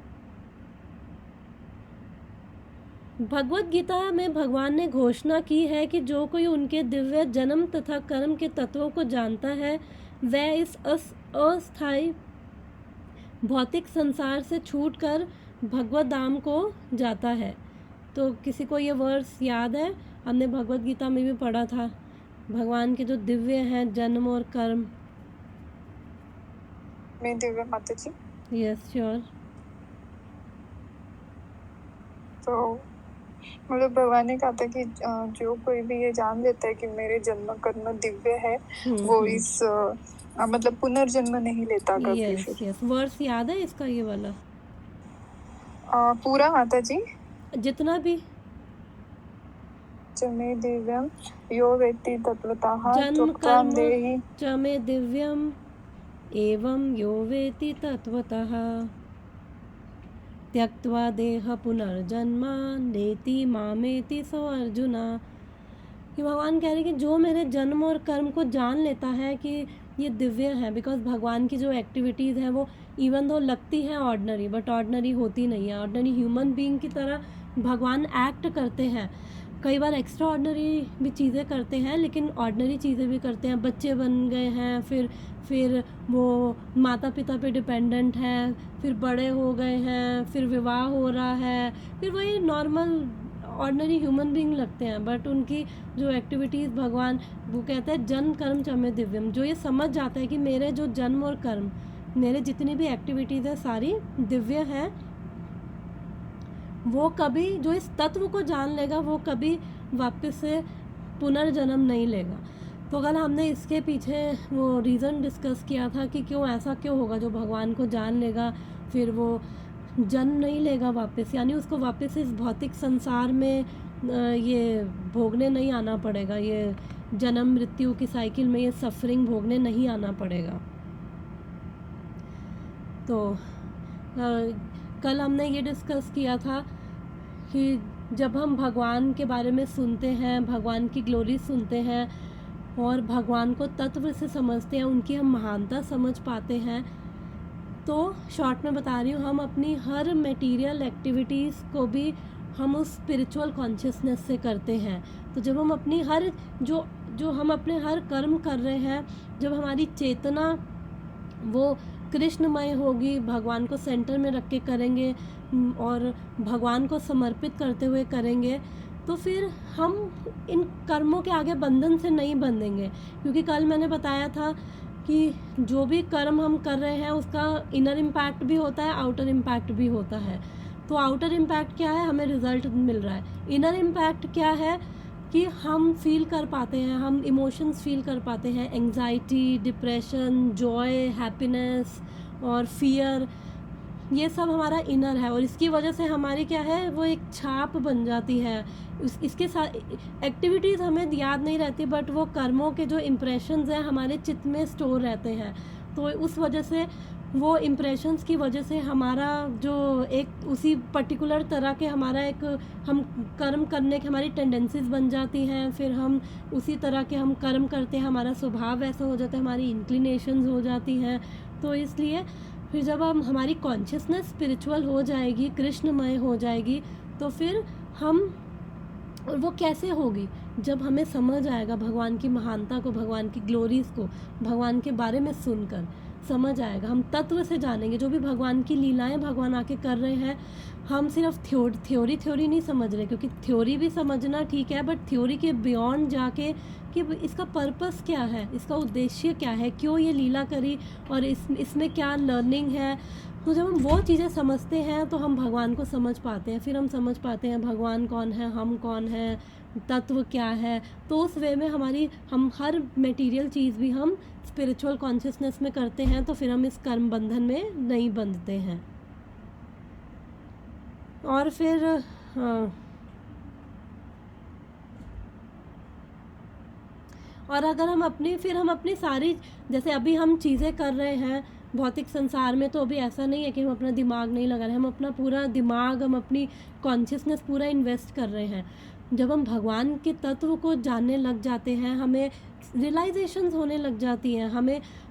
भगवत गीता में भगवान ने घोषणा की है कि जो कोई उनके दिव्य जन्म तथा कर्म के तत्वों को जानता है वह इस अस्थायी भौतिक संसार से छूटकर भगवत धाम को जाता है। तो किसी को ये वर्स याद है? हमने भगवत गीता में भी पढ़ा था, भगवान के जो दिव्य हैं जन्म और कर्म। मैं दिव्या माता जी। Yes sure. तो मतलब भगवान ने कहा था कि जो कोई भी ये जान लेता है कि मेरे जन्म कर्म दिव्य है, वो इस मतलब पुनर्जन्म नहीं लेता कभी। यस वर्स याद है इसका ये वाला? पूरा माता जी, जितना भी। चमे दिव्यम यो वेत्ति तत्वतः जन्म त्वक्तां कर्म देहि चमे दिव्यम एवं यो वेति तत्वतः त्यक्त्वा देह पुनर्जन्म नेति मामेति सो अर्जुना। कि भगवान कह रहे हैं कि जो मेरे जन्म और कर्म को जान लेता है कि ये दिव्य है, बिकॉज भगवान की जो एक्टिविटीज़ हैं वो इवन दो लगती हैं ऑर्डिनरी, बट ऑर्डिनरी होती नहीं है। ऑर्डिनरी ह्यूमन बीइंग की तरह भगवान एक्ट करते हैं। कई बार एक्स्ट्रा ऑर्डिनरी भी चीज़ें करते हैं, लेकिन ऑर्डिनरी चीज़ें भी करते हैं। बच्चे बन गए हैं, फिर वो माता पिता पे डिपेंडेंट हैं, फिर बड़े हो गए हैं, फिर विवाह हो रहा है, फिर वही नॉर्मल ऑर्डिनरी ह्यूमन बीइंग लगते हैं। बट उनकी जो एक्टिविटीज़ भगवान वो कहते हैं जन्म कर्म चमे दिव्यम। जो ये समझ जाता है कि मेरे जो जन्म और कर्म, मेरे जितनी भी एक्टिविटीज़ है सारी दिव्य हैं, वो कभी जो इस तत्व को जान लेगा वो कभी वापस से पुनर्जन्म नहीं लेगा। तो अगर हमने इसके पीछे वो रीज़न डिस्कस किया था कि क्यों ऐसा क्यों होगा, जो भगवान को जान लेगा फिर वो जन्म नहीं लेगा वापस, यानी उसको वापस इस भौतिक संसार में ये भोगने नहीं आना पड़ेगा, ये जन्म मृत्यु की साइकिल में ये सफरिंग भोगने नहीं आना पड़ेगा। तो कल हमने ये डिस्कस किया था कि जब हम भगवान के बारे में सुनते हैं, भगवान की ग्लोरी सुनते हैं और भगवान को तत्व से समझते हैं, उनकी हम महानता समझ पाते हैं, तो शॉर्ट में बता रही हूँ, हम अपनी हर मटेरियल एक्टिविटीज़ को भी हम उस स्पिरिचुअल कॉन्शियसनेस से करते हैं। तो जब हम अपनी हर जो हम अपने हर कर्म कर रहे हैं, जब हमारी चेतना वो कृष्णमय होगी, भगवान को सेंटर में रख के करेंगे और भगवान को समर्पित करते हुए करेंगे, तो फिर हम इन कर्मों के आगे बंधन से नहीं बंधेंगे। क्योंकि कल मैंने बताया था कि जो भी कर्म हम कर रहे हैं उसका इनर इम्पैक्ट भी होता है, आउटर इम्पैक्ट भी होता है। तो आउटर इम्पैक्ट क्या है? हमें रिजल्ट मिल रहा है। इनर इम्पैक्ट क्या है कि हम फील कर पाते हैं, हम इमोशंस फील कर पाते हैं, एंग्जाइटी, डिप्रेशन, जॉय, हैप्पीनेस और फियर, ये सब हमारा इनर है। और इसकी वजह से हमारी क्या है, वो एक छाप बन जाती है। इसके साथ एक्टिविटीज़ हमें याद नहीं रहती, बट वो कर्मों के जो इम्प्रेशंस हैं हमारे चित्त में स्टोर रहते हैं। तो उस वजह से वो इम्प्रेशंस की वजह से हमारा जो एक उसी पर्टिकुलर तरह के हमारा एक हम कर्म करने की हमारी टेंडेंसीज बन जाती हैं, फिर हम उसी तरह के हम कर्म करते हैं, हमारा स्वभाव वैसा हो जाता है, हमारी इंक्लिनेशंस हो जाती हैं। तो इसलिए फिर जब हम हमारी कॉन्शियसनेस स्पिरिचुअल हो जाएगी, कृष्णमय हो जाएगी, तो फिर हम, और वो कैसे होगी? जब हमें समझ आएगा भगवान की महानता को, भगवान की ग्लोरीज़ को, भगवान के बारे में सुनकर समझ आएगा, हम तत्व से जानेंगे। जो भी भगवान की लीलाएं भगवान आके कर रहे हैं, हम सिर्फ थ्योरी नहीं समझ रहे, क्योंकि थ्योरी भी समझना ठीक है, बट थ्योरी के बियॉन्ड जाके कि इसका पर्पस क्या है, इसका उद्देश्य क्या है, क्यों ये लीला करी और इसमें क्या लर्निंग है। तो जब हम वो चीज़ें समझते हैं तो हम भगवान को समझ पाते हैं, फिर हम समझ पाते हैं भगवान कौन है, हम कौन हैं, तत्व क्या है। तो उस वे में हम हर मटेरियल चीज़ भी हम स्पिरिचुअल कॉन्शियसनेस में करते हैं, तो फिर हम इस कर्म बंधन में नहीं बंधते हैं। और फिर और अगर हम अपनी सारी, जैसे अभी हम चीज़ें कर रहे हैं, भौतिक संसार में तो अभी ऐसा नहीं है कि हम अपना दिमाग नहीं लगा रहे हैं, हम अपना पूरा दिमाग, हम अपनी कॉन्शियसनेस पूरा इन्वेस्ट कर रहे हैं। जब हम भगवान के तत्व को जानने लग जाते हैं, हमें रियलाइजेशंस होने लग जाती हैं,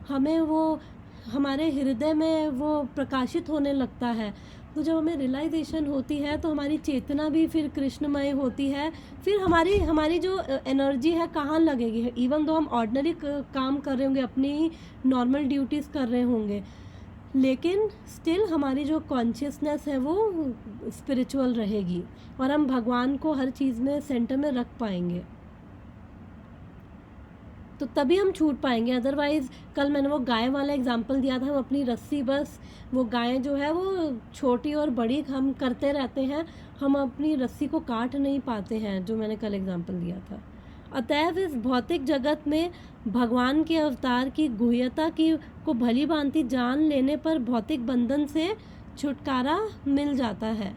हमें वो हमारे हृदय में वो प्रकाशित होने लगता है। तो जब हमें रियलाइजेशन होती है तो हमारी चेतना भी फिर कृष्णमय होती है। फिर हमारी जो एनर्जी है कहाँ लगेगी? इवन दो हम ऑर्डिनरी काम कर रहे होंगे, अपनी नॉर्मल ड्यूटीज़ कर रहे होंगे, लेकिन स्टिल हमारी जो कॉन्शियसनेस है वो स्पिरिचुअल रहेगी और हम भगवान को हर चीज़ में सेंटर में रख पाएंगे, तो तभी हम छूट पाएंगे। अदरवाइज़ कल मैंने वो गाय वाला एग्जांपल दिया था, हम अपनी रस्सी, बस वो गाय जो है वो छोटी और बड़ी हम करते रहते हैं, हम अपनी रस्सी को काट नहीं पाते हैं, जो मैंने कल एग्जांपल दिया था। अतएव इस भौतिक जगत में भगवान के अवतार की गुह्यता की को भली भांति जान लेने पर भौतिक बंधन से छुटकारा मिल जाता है।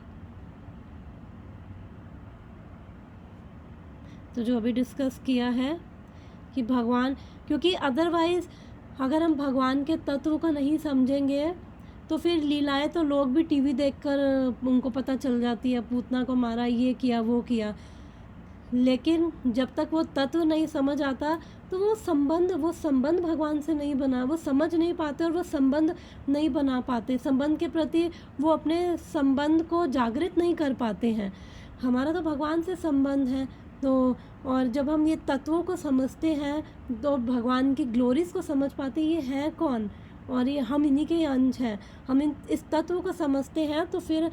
तो जो अभी डिस्कस किया है कि भगवान, क्योंकि अदरवाइज़ अगर हम भगवान के तत्व को नहीं समझेंगे तो फिर लीलाएं तो लोग भी टीवी देखकर उनको पता चल जाती है, पूतना को मारा, ये किया, वो किया, लेकिन जब तक वो तत्व नहीं समझ आता तो वो संबंध भगवान से नहीं बना, वो समझ नहीं पाते और वो संबंध नहीं बना पाते, संबंध के प्रति वो अपने संबंध को जागृत नहीं कर पाते हैं। हमारा तो भगवान से संबंध है, तो और जब हम ये तत्वों को समझते हैं तो भगवान की ग्लोरीज को समझ पाते हैं, ये है कौन और ये हम इन्हीं के अंश हैं। हम इस तत्व को समझते हैं तो फिर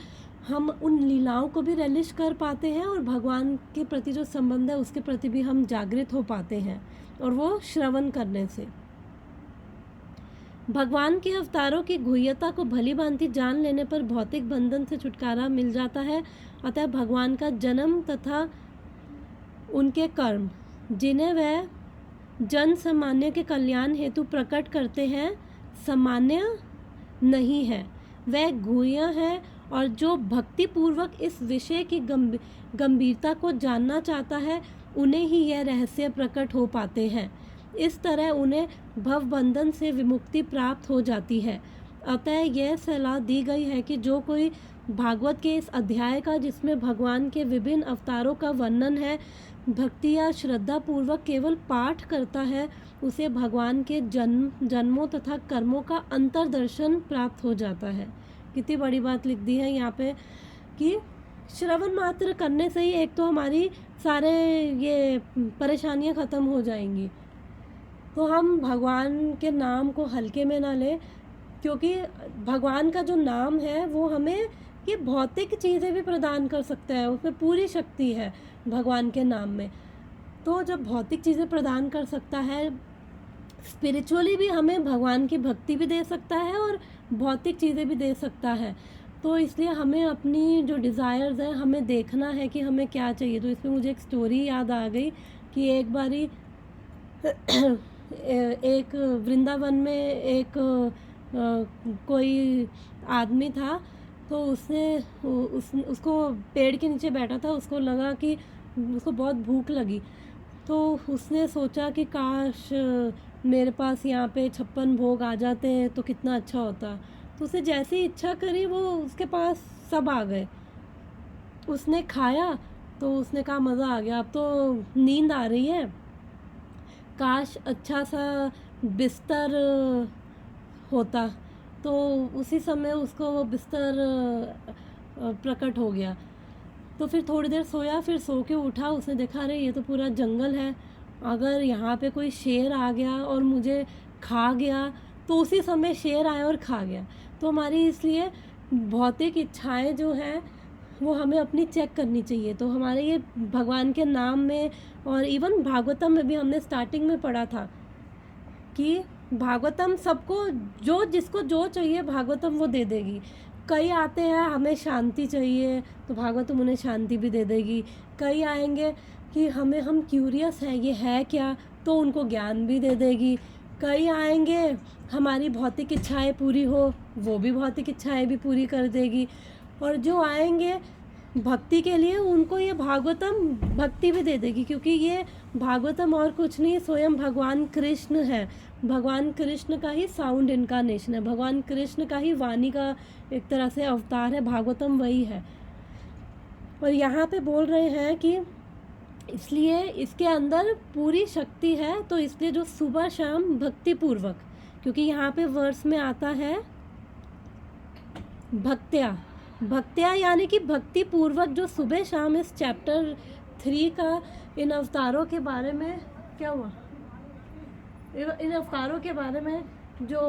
हम उन लीलाओं को भी रिलीज कर पाते हैं और भगवान के प्रति जो संबंध है उसके प्रति भी हम जागृत हो पाते हैं, और वो श्रवण करने से। भगवान के अवतारों की गुह्यता को भली भांति जान लेने पर भौतिक बंधन से छुटकारा मिल जाता है। अतः भगवान का जन्म तथा उनके कर्म, जिन्हें वह जन सामान्य के कल्याण हेतु प्रकट करते हैं, सामान्य नहीं है, वह गुह्य है, और जो भक्ति पूर्वक इस विषय की गंभीरता को जानना चाहता है उन्हें ही यह रहस्य प्रकट हो पाते हैं। इस तरह उन्हें भवबंधन से विमुक्ति प्राप्त हो जाती है। अतः यह सलाह दी गई है कि जो कोई भागवत के इस अध्याय का, जिसमें भगवान के विभिन्न अवतारों का वर्णन है, भक्ति या श्रद्धा पूर्वक केवल पाठ करता है, उसे भगवान के जन्मों तथा कर्मों का अंतर्दर्शन प्राप्त हो जाता है। कितनी बड़ी बात लिख दी है यहाँ पे कि श्रवण मात्र करने से ही एक तो हमारी सारे ये परेशानियाँ ख़त्म हो जाएंगी। तो हम भगवान के नाम को हल्के में ना लें, क्योंकि भगवान का जो नाम है वो हमें ये भौतिक चीज़ें भी प्रदान कर सकता है, उसमें पूरी शक्ति है भगवान के नाम में। तो जब भौतिक चीज़ें प्रदान कर सकता है, स्पिरिचुअली भी हमें भगवान की भक्ति भी दे सकता है और भौतिक चीज़ें भी दे सकता है। तो इसलिए हमें अपनी जो डिज़ायर्स हैं हमें देखना है कि हमें क्या चाहिए। तो इसमें मुझे एक स्टोरी याद आ गई कि एक बारी एक वृंदावन में एक कोई आदमी था, तो उसको पेड़ के नीचे बैठा था, उसको लगा कि उसको बहुत भूख लगी, तो उसने सोचा कि काश मेरे पास यहाँ पे 56 भोग आ जाते हैं तो कितना अच्छा होता। तो उसे जैसी इच्छा करी वो उसके पास सब आ गए, उसने खाया तो उसने कहा मज़ा आ गया, अब तो नींद आ रही है, काश अच्छा सा बिस्तर होता। तो उसी समय उसको वो बिस्तर प्रकट हो गया। तो फिर थोड़ी देर सोया, फिर सो के उठा, उसने देखा अरे ये तो पूरा जंगल है, अगर यहाँ पे कोई शेर आ गया और मुझे खा गया तो उसी समय शेर आया और खा गया। तो हमारी इसलिए भौतिक इच्छाएं जो हैं वो हमें अपनी चेक करनी चाहिए। तो हमारे ये भगवान के नाम में, और इवन भागवतम में भी हमने स्टार्टिंग में पढ़ा था कि भागवतम सबको जिसको जो चाहिए भागवतम वो दे देगी। कई आते हैं हमें शांति चाहिए तो भागवतम उन्हें शांति भी दे देगी। कई आएंगे कि हम क्यूरियस हैं ये है क्या, तो उनको ज्ञान भी दे देगी। कई आएंगे हमारी भौतिक इच्छाएं पूरी हो, वो भी भौतिक इच्छाएं भी पूरी कर देगी। और जो आएंगे भक्ति के लिए उनको ये भागवतम भक्ति भी दे देगी, क्योंकि ये भागवतम और कुछ नहीं, स्वयं भगवान कृष्ण है। भगवान कृष्ण का ही साउंड इनकारनेशन है, भगवान कृष्ण का ही वाणी का एक तरह से अवतार है, भागवतम वही है। और यहाँ पे बोल रहे हैं कि इसलिए इसके अंदर पूरी शक्ति है, तो इसलिए जो सुबह शाम भक्ति पूर्वक, क्योंकि यहाँ पे वर्स में आता है भक्त्या, भक्त्या यानी कि भक्ति पूर्वक जो सुबह शाम इस चैप्टर 3 का इन अवतारों के बारे में क्या हुआ, इन अवतारों के बारे में जो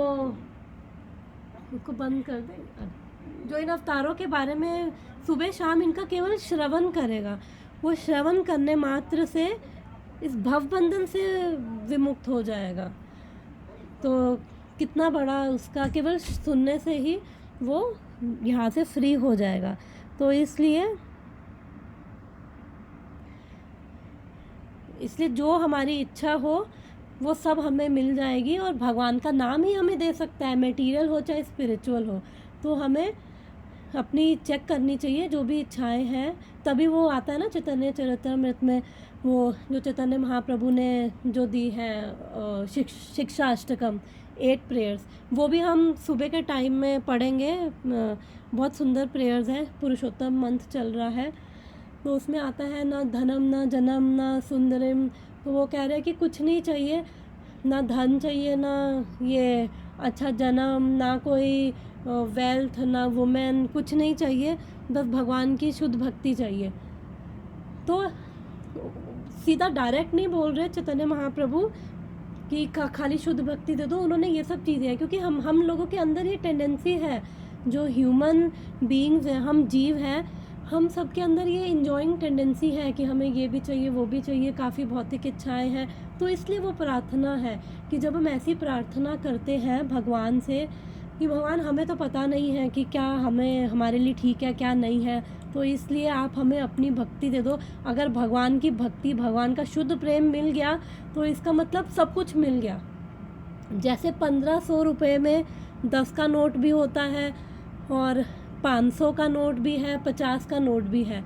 उसको बंद कर दे, जो इन अवतारों के बारे में सुबह शाम इनका केवल श्रवण करेगा, वो श्रवण करने मात्र से इस भवबंधन से विमुक्त हो जाएगा। तो कितना बड़ा उसका, केवल सुनने से ही वो यहाँ से फ्री हो जाएगा। तो इसलिए जो हमारी इच्छा हो वो सब हमें मिल जाएगी, और भगवान का नाम ही हमें दे सकता है, मटेरियल हो चाहे स्पिरिचुअल हो। तो हमें अपनी चेक करनी चाहिए जो भी इच्छाएं हैं, तभी वो आता है ना चैतन्य चरितमृत में, वो जो चैतन्य महाप्रभु ने जो दी है शिक्षा अष्टकम 8 प्रेयर्स, वो भी हम सुबह के टाइम में पढ़ेंगे। बहुत सुंदर प्रेयर्स हैं, पुरुषोत्तम मंत्र चल रहा है, तो उसमें आता है ना धनम ना जन्म ना सुंदरिम। तो वो कह रहे हैं कि कुछ नहीं चाहिए, ना धन चाहिए, ना ये अच्छा जन्म, ना कोई वेल्थ, ना वुमेन, कुछ नहीं चाहिए, बस भगवान की शुद्ध भक्ति चाहिए। तो सीधा डायरेक्ट नहीं बोल रहे चैतन्य महाप्रभु कि खाली शुद्ध भक्ति दे दो, उन्होंने ये सब चीज़ें हैं, क्योंकि हम लोगों के अंदर ये टेंडेंसी है, जो ह्यूमन बीइंग्स हैं, हम जीव हैं, हम सब के अंदर ये इंजॉइंग टेंडेंसी है कि हमें ये भी चाहिए वो भी चाहिए, काफ़ी भौतिक इच्छाएं हैं। तो इसलिए वो प्रार्थना है कि जब हम ऐसी प्रार्थना करते हैं भगवान से कि भगवान हमें तो पता नहीं है कि क्या हमें हमारे लिए ठीक है क्या नहीं है, तो इसलिए आप हमें अपनी भक्ति दे दो। अगर भगवान की भक्ति, भगवान का शुद्ध प्रेम मिल गया तो इसका मतलब सब कुछ मिल गया। जैसे 1500 रुपये में 10 का नोट भी होता है और 500 का नोट भी है, 50 का नोट भी है।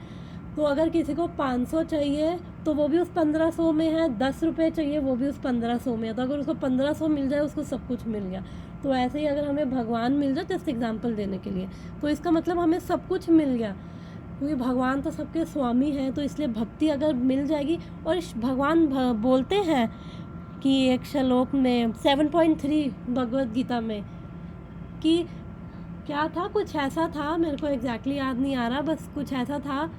तो अगर किसी को 500 चाहिए तो वो भी उस 1500 में है, 10 रुपये चाहिए वो भी उस 1500 में है। तो अगर उसको 1500 मिल जाए उसको सब कुछ मिल गया। तो ऐसे ही अगर हमें भगवान मिल जाए, जस्ट एग्जाम्पल देने के लिए, तो इसका मतलब हमें सब कुछ मिल गया, क्योंकि भगवान तो सबके स्वामी हैं। तो इसलिए भक्ति अगर मिल जाएगी, और भगवान बोलते हैं कि एक श्लोक में 7.3 भगवद गीता में कि क्या था, कुछ ऐसा था, मेरे को एग्जैक्टली याद नहीं आ रहा, बस कुछ ऐसा था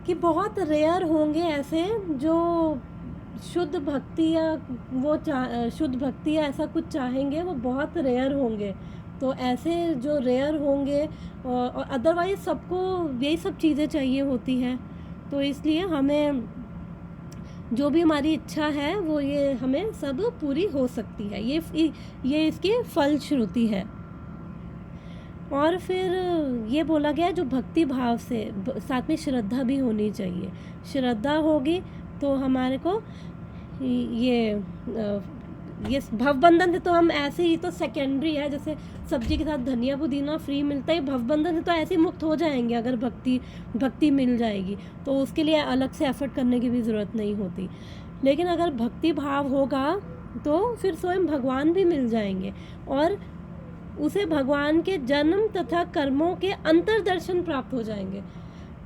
कि बहुत रेयर होंगे ऐसे जो शुद्ध भक्ति या वो शुद्ध भक्ति या ऐसा कुछ चाहेंगे, वो बहुत रेयर होंगे। तो ऐसे जो रेयर होंगे, और अदरवाइज सबको यही सब चीज़ें चाहिए होती हैं। तो इसलिए हमें जो भी हमारी इच्छा है वो ये हमें सब पूरी हो सकती है, ये इसकी फलश्रुति है। और फिर ये बोला गया जो भक्ति भाव से साथ में श्रद्धा भी होनी चाहिए। श्रद्धा होगी तो हमारे को ये भवबंधन से तो हम ऐसे ही तो सेकेंडरी है, जैसे सब्जी के साथ धनिया पुदीना फ्री मिलता है, भवबंधन से तो ऐसे ही मुक्त हो जाएंगे अगर भक्ति मिल जाएगी, तो उसके लिए अलग से एफर्ट करने की भी ज़रूरत नहीं होती। लेकिन अगर भक्ति भाव होगा तो फिर स्वयं भगवान भी मिल जाएंगे, और उसे भगवान के जन्म तथा कर्मों के अंतर्दर्शन प्राप्त हो जाएंगे।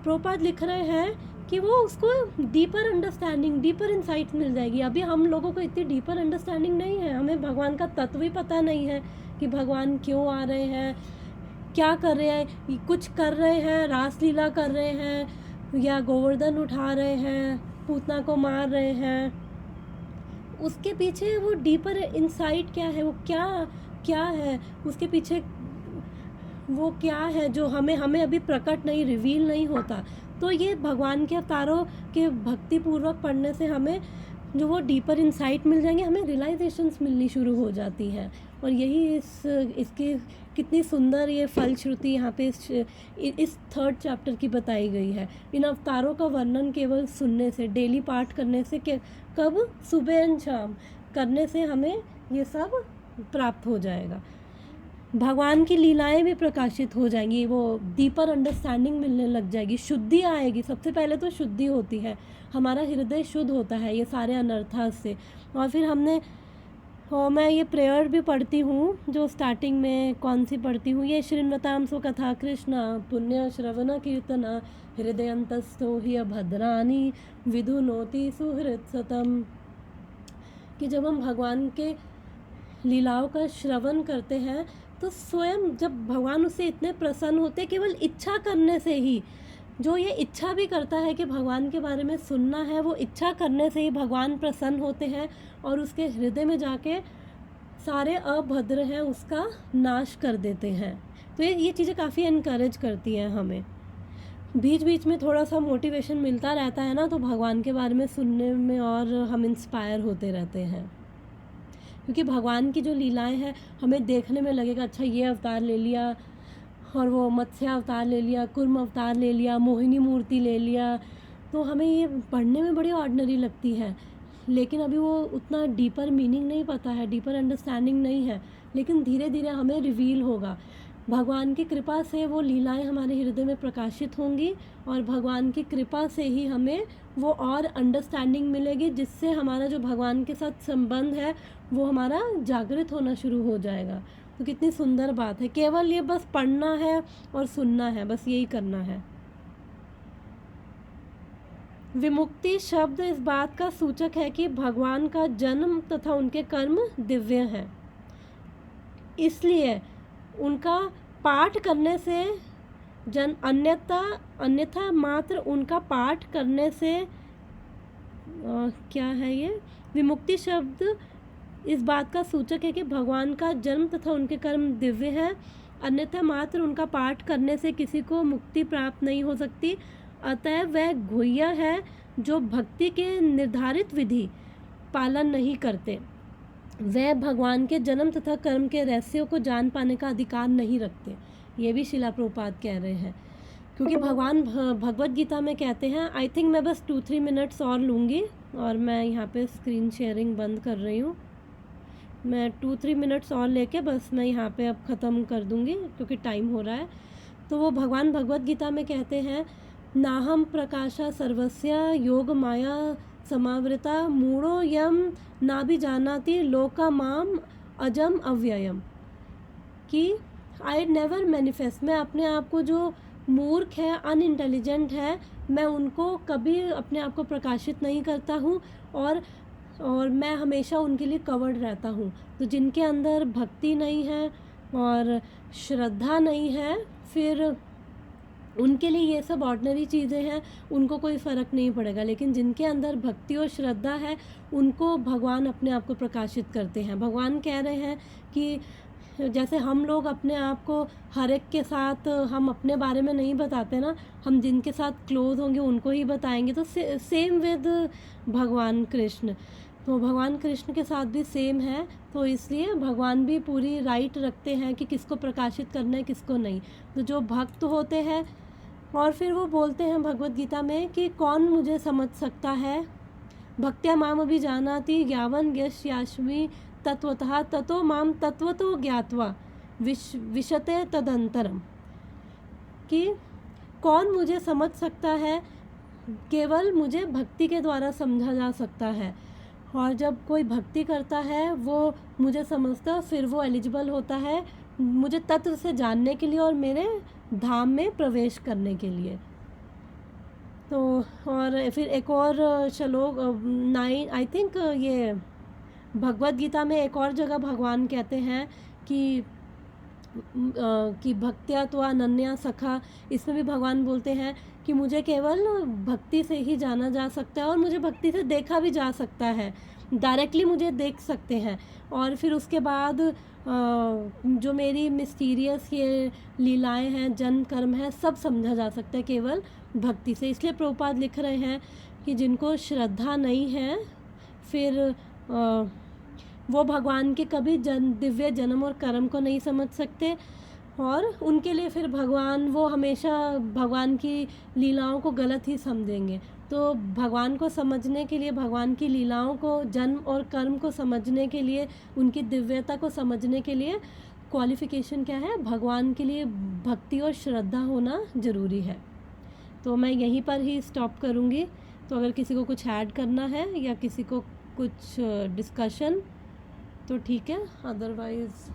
प्रभुपाद लिख रहे हैं कि वो उसको डीपर अंडरस्टैंडिंग, डीपर इंसाइट मिल जाएगी। अभी हम लोगों को इतनी डीपर अंडरस्टैंडिंग नहीं है, हमें भगवान का तत्व ही पता नहीं है कि भगवान क्यों आ रहे हैं, क्या कर रहे हैं, कुछ कर रहे हैं, रासलीला कर रहे हैं या गोवर्धन उठा रहे हैं, पूतना को मार रहे हैं, उसके पीछे वो डीपर इंसाइट क्या है, वो क्या है, उसके पीछे वो क्या है जो हमें अभी प्रकट नहीं, रिवील नहीं होता। तो ये भगवान के अवतारों के भक्ति पूर्वक पढ़ने से हमें जो वो डीपर इंसाइट मिल जाएंगे, हमें रियलाइजेशंस मिलनी शुरू हो जाती हैं। और यही इसकी कितनी सुंदर ये फलश्रुति यहाँ पे इस 3rd चैप्टर की बताई गई है। इन अवतारों का वर्णन केवल सुनने से, डेली पाठ करने से, कब सुबह और शाम करने से हमें ये सब प्राप्त हो जाएगा। भगवान की लीलाएं भी प्रकाशित हो जाएंगी, वो डीपर अंडरस्टैंडिंग मिलने लग जाएगी, शुद्धि आएगी। सबसे पहले तो शुद्धि होती है, हमारा हृदय शुद्ध होता है ये सारे अनर्था से। और फिर मैं ये प्रेयर भी पढ़ती हूँ, जो स्टार्टिंग में कौन सी पढ़ती हूँ, ये श्रृण्वतां सुकथा कृष्ण पुण्य श्रवण कीर्तन हृदयंतस्थो हि भद्राणि विधुनोति सुहृत् सतम। कि जब हम भगवान के लीलाओं का श्रवण करते हैं तो स्वयं जब भगवान उससे इतने प्रसन्न होते, केवल इच्छा करने से ही, जो ये इच्छा भी करता है कि भगवान के बारे में सुनना है, वो इच्छा करने से ही भगवान प्रसन्न होते हैं और उसके हृदय में जाके सारे अभद्र हैं उसका नाश कर देते हैं। तो ये चीज़ें काफ़ी इनकरेज करती हैं हमें। बीच बीच में थोड़ा सा मोटिवेशन मिलता रहता है ना, तो भगवान के बारे में सुनने में और हम इंस्पायर होते रहते हैं। क्योंकि भगवान की जो लीलाएं हैं हमें देखने में लगेगा अच्छा ये अवतार ले लिया और वो मत्स्य अवतार ले लिया, कुर्म अवतार ले लिया, मोहिनी मूर्ति ले लिया, तो हमें ये पढ़ने में बड़ी ऑर्डिनरी लगती है, लेकिन अभी वो उतना डीपर मीनिंग नहीं पता है, डीपर अंडरस्टैंडिंग नहीं है। लेकिन धीरे धीरे हमें रिवील होगा, भगवान की कृपा से वो लीलाएं हमारे हृदय में प्रकाशित होंगी और भगवान की कृपा से ही हमें वो और अंडरस्टैंडिंग मिलेगी, जिससे हमारा जो भगवान के साथ संबंध है वो हमारा जागृत होना शुरू हो जाएगा। तो कितनी सुंदर बात है, केवल ये बस पढ़ना है और सुनना है, बस यही करना है। विमुक्ति शब्द इस बात का सूचक है कि भगवान का जन्म तथा उनके कर्म दिव्य हैं, इसलिए उनका पाठ करने से अन्यथा मात्र उनका पाठ करने से क्या है ये, विमुक्ति शब्द इस बात का सूचक है कि भगवान का जन्म तथा उनके कर्म दिव्य है, अन्यथा मात्र उनका पाठ करने से किसी को मुक्ति प्राप्त नहीं हो सकती। अतः वह घुह्य है जो भक्ति के निर्धारित विधि पालन नहीं करते, वह भगवान के जन्म तथा कर्म के रहस्यों को जान पाने का अधिकार नहीं रखते। ये भी शिला प्रभुपाद कह रहे हैं, क्योंकि भगवान भगवत गीता में कहते हैं, आई थिंक मैं बस 2-3 मिनट्स और लूँगी और मैं यहाँ पे स्क्रीन शेयरिंग बंद कर रही हूँ। मैं 2-3 मिनट्स और लेके बस मैं यहाँ पे अब ख़त्म कर दूँगी क्योंकि टाइम हो रहा है। तो वो भगवान भगवत गीता में कहते हैं, नाहम प्रकाशा सर्वस्य योग माया समावृता मूढ़ो यम ना भी जानाति लोका माम अजम अव्ययम, कि आई नेवर मैनिफेस्ट, मैं अपने आप को, जो मूर्ख है, अनइंटेलिजेंट है, मैं उनको कभी अपने आप को प्रकाशित नहीं करता हूँ और मैं हमेशा उनके लिए कवर्ड रहता हूँ। तो जिनके अंदर भक्ति नहीं है और श्रद्धा नहीं है, फिर उनके लिए ये सब ऑर्डिनरी चीज़ें हैं, उनको कोई फ़र्क नहीं पड़ेगा। लेकिन जिनके अंदर भक्ति और श्रद्धा है, उनको भगवान अपने आप को प्रकाशित करते हैं। भगवान कह रहे हैं कि जैसे हम लोग अपने आप को हर एक के साथ हम अपने बारे में नहीं बताते ना, हम जिनके साथ क्लोज होंगे उनको ही बताएंगे। तो सेम विद भगवान कृष्ण, तो भगवान कृष्ण के साथ भी सेम है। तो इसलिए भगवान भी पूरी राइट रखते हैं कि किसको प्रकाशित करना है, किसको नहीं। तो जो भक्त होते हैं, और फिर वो बोलते हैं भगवत गीता में कि कौन मुझे समझ सकता है, भक्त्या माम अभी जानाति यावन यश्यास्मि तत्वतः ततो माम तत्वतो ज्ञात्वा विशते तदंतरम, कि कौन मुझे समझ सकता है, केवल मुझे भक्ति के द्वारा समझा जा सकता है। और जब कोई भक्ति करता है वो मुझे समझता, फिर वो एलिजिबल होता है मुझे तत्व से जानने के लिए और मेरे धाम में प्रवेश करने के लिए। तो और फिर एक और श्लोक 9, आई थिंक ये भगवत गीता में एक और जगह भगवान कहते हैं कि भक्त्या तो अनन्या सखा, इसमें भी भगवान बोलते हैं कि मुझे केवल भक्ति से ही जाना जा सकता है और मुझे भक्ति से देखा भी जा सकता है, डायरेक्टली मुझे देख सकते हैं। और फिर उसके बाद जो मेरी मिस्टीरियस ये लीलाएं हैं, जन्म कर्म है, सब समझा जा सकता है केवल भक्ति से। इसलिए प्रभुपाद लिख रहे हैं कि जिनको श्रद्धा नहीं है, फिर वो भगवान के कभी दिव्य जन्म और कर्म को नहीं समझ सकते, और उनके लिए फिर भगवान, वो हमेशा भगवान की लीलाओं को गलत ही समझेंगे। तो भगवान को समझने के लिए, भगवान की लीलाओं को, जन्म और कर्म को समझने के लिए, उनकी दिव्यता को समझने के लिए क्वालिफ़िकेशन क्या है, भगवान के लिए भक्ति और श्रद्धा होना ज़रूरी है। तो मैं यहीं पर ही स्टॉप करूँगी। तो अगर किसी को कुछ ऐड करना है या किसी को कुछ डिस्कशन तो ठीक है, अदरवाइज़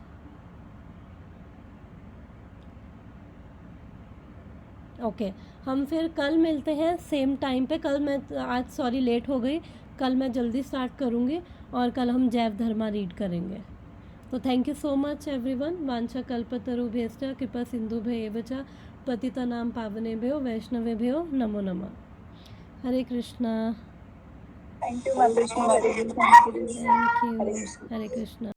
ओके। हम फिर कल मिलते हैं सेम टाइम पे। कल मैं आज सॉरी लेट हो गई, कल मैं जल्दी स्टार्ट करूँगी और कल हम जैव धर्मा रीड करेंगे। तो thank you so much everyone. वांछा कल्पतरुभ्यश्च कृपा सिंधुभ्य एव च पतितानां पावनेभ्यो वैष्णवेभ्यो नमो नमः। हरे कृष्णा। थैंक यू माताजी, हरे कृष्णा। Thank you. हरे कृष्णा।